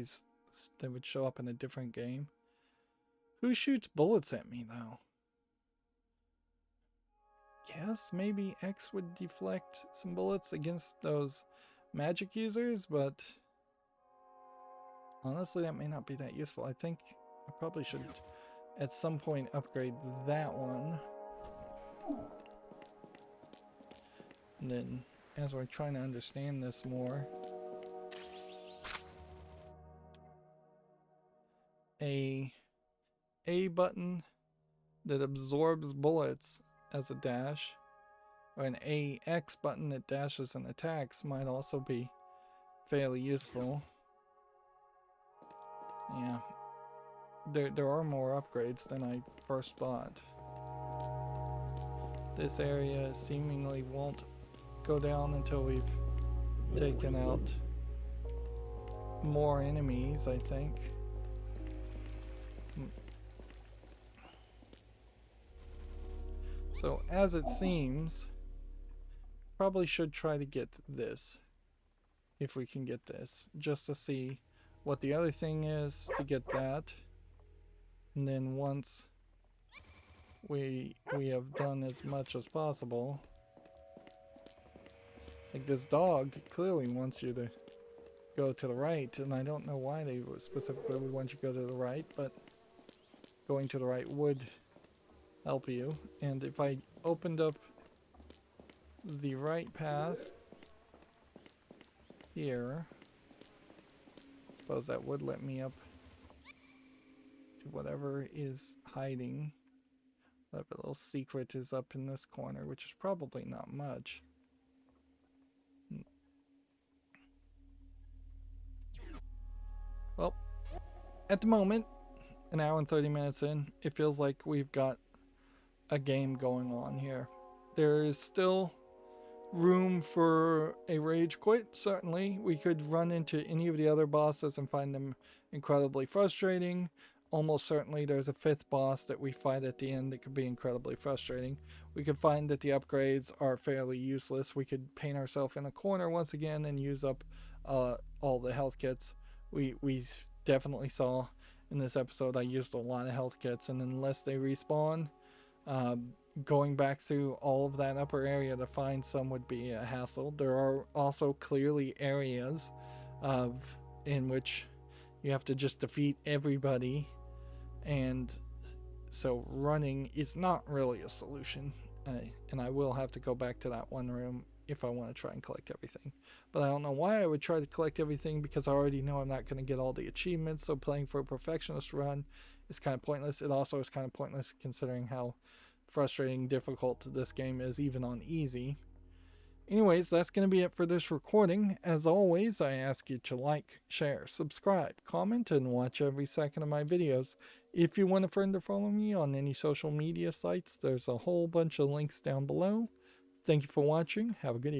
that would show up in a different game. Who shoots bullets at me though? Guess maybe X would deflect some bullets against those magic users, but honestly that may not be that useful. I think I probably should at some point upgrade that one. And then as we're trying to understand this more, a button that absorbs bullets as a dash, or an AX button that dashes and attacks might also be fairly useful. Yeah, there are more upgrades than I first thought. This area seemingly won't go down until we've taken out more enemies, I think. So as it seems, probably should try to get this, if we can get this, just to see what the other thing is to get that. And then once we have done as much as possible, like this dog clearly wants you to go to the right, and I don't know why they specifically would want you to go to the right, but going to the right would help you. And if I opened up the right path here, I suppose that would let me up to whatever is hiding. Whatever little secret is up in this corner, which is probably not much. Well, at the moment, an hour and 30 minutes in, it feels like we've got a game going on here. There is still room for a rage quit, certainly. We could run into any of the other bosses and find them incredibly frustrating. Almost certainly there's a fifth boss that we fight at the end that could be incredibly frustrating. We could find that the upgrades are fairly useless. We could paint ourselves in a corner once again and use up all the health kits. We definitely saw in this episode I used a lot of health kits, and unless they respawn, going back through all of that upper area to find some would be a hassle. There are also clearly areas in which you have to just defeat everybody, and so running is not really a solution. And I will have to go back to that one room if I want to try and collect everything. But I don't know why I would try to collect everything, because I already know I'm not going to get all the achievements, so playing for a perfectionist run is kind of pointless. It also is kind of pointless considering how frustrating difficult this game is even on easy. Anyways, that's going to be it for this recording. As always, I ask you to like, share, subscribe, comment, and watch every second of my videos. If you want a friend to follow me on any social media sites, there's a whole bunch of links down below. Thank you for watching. Have a good evening.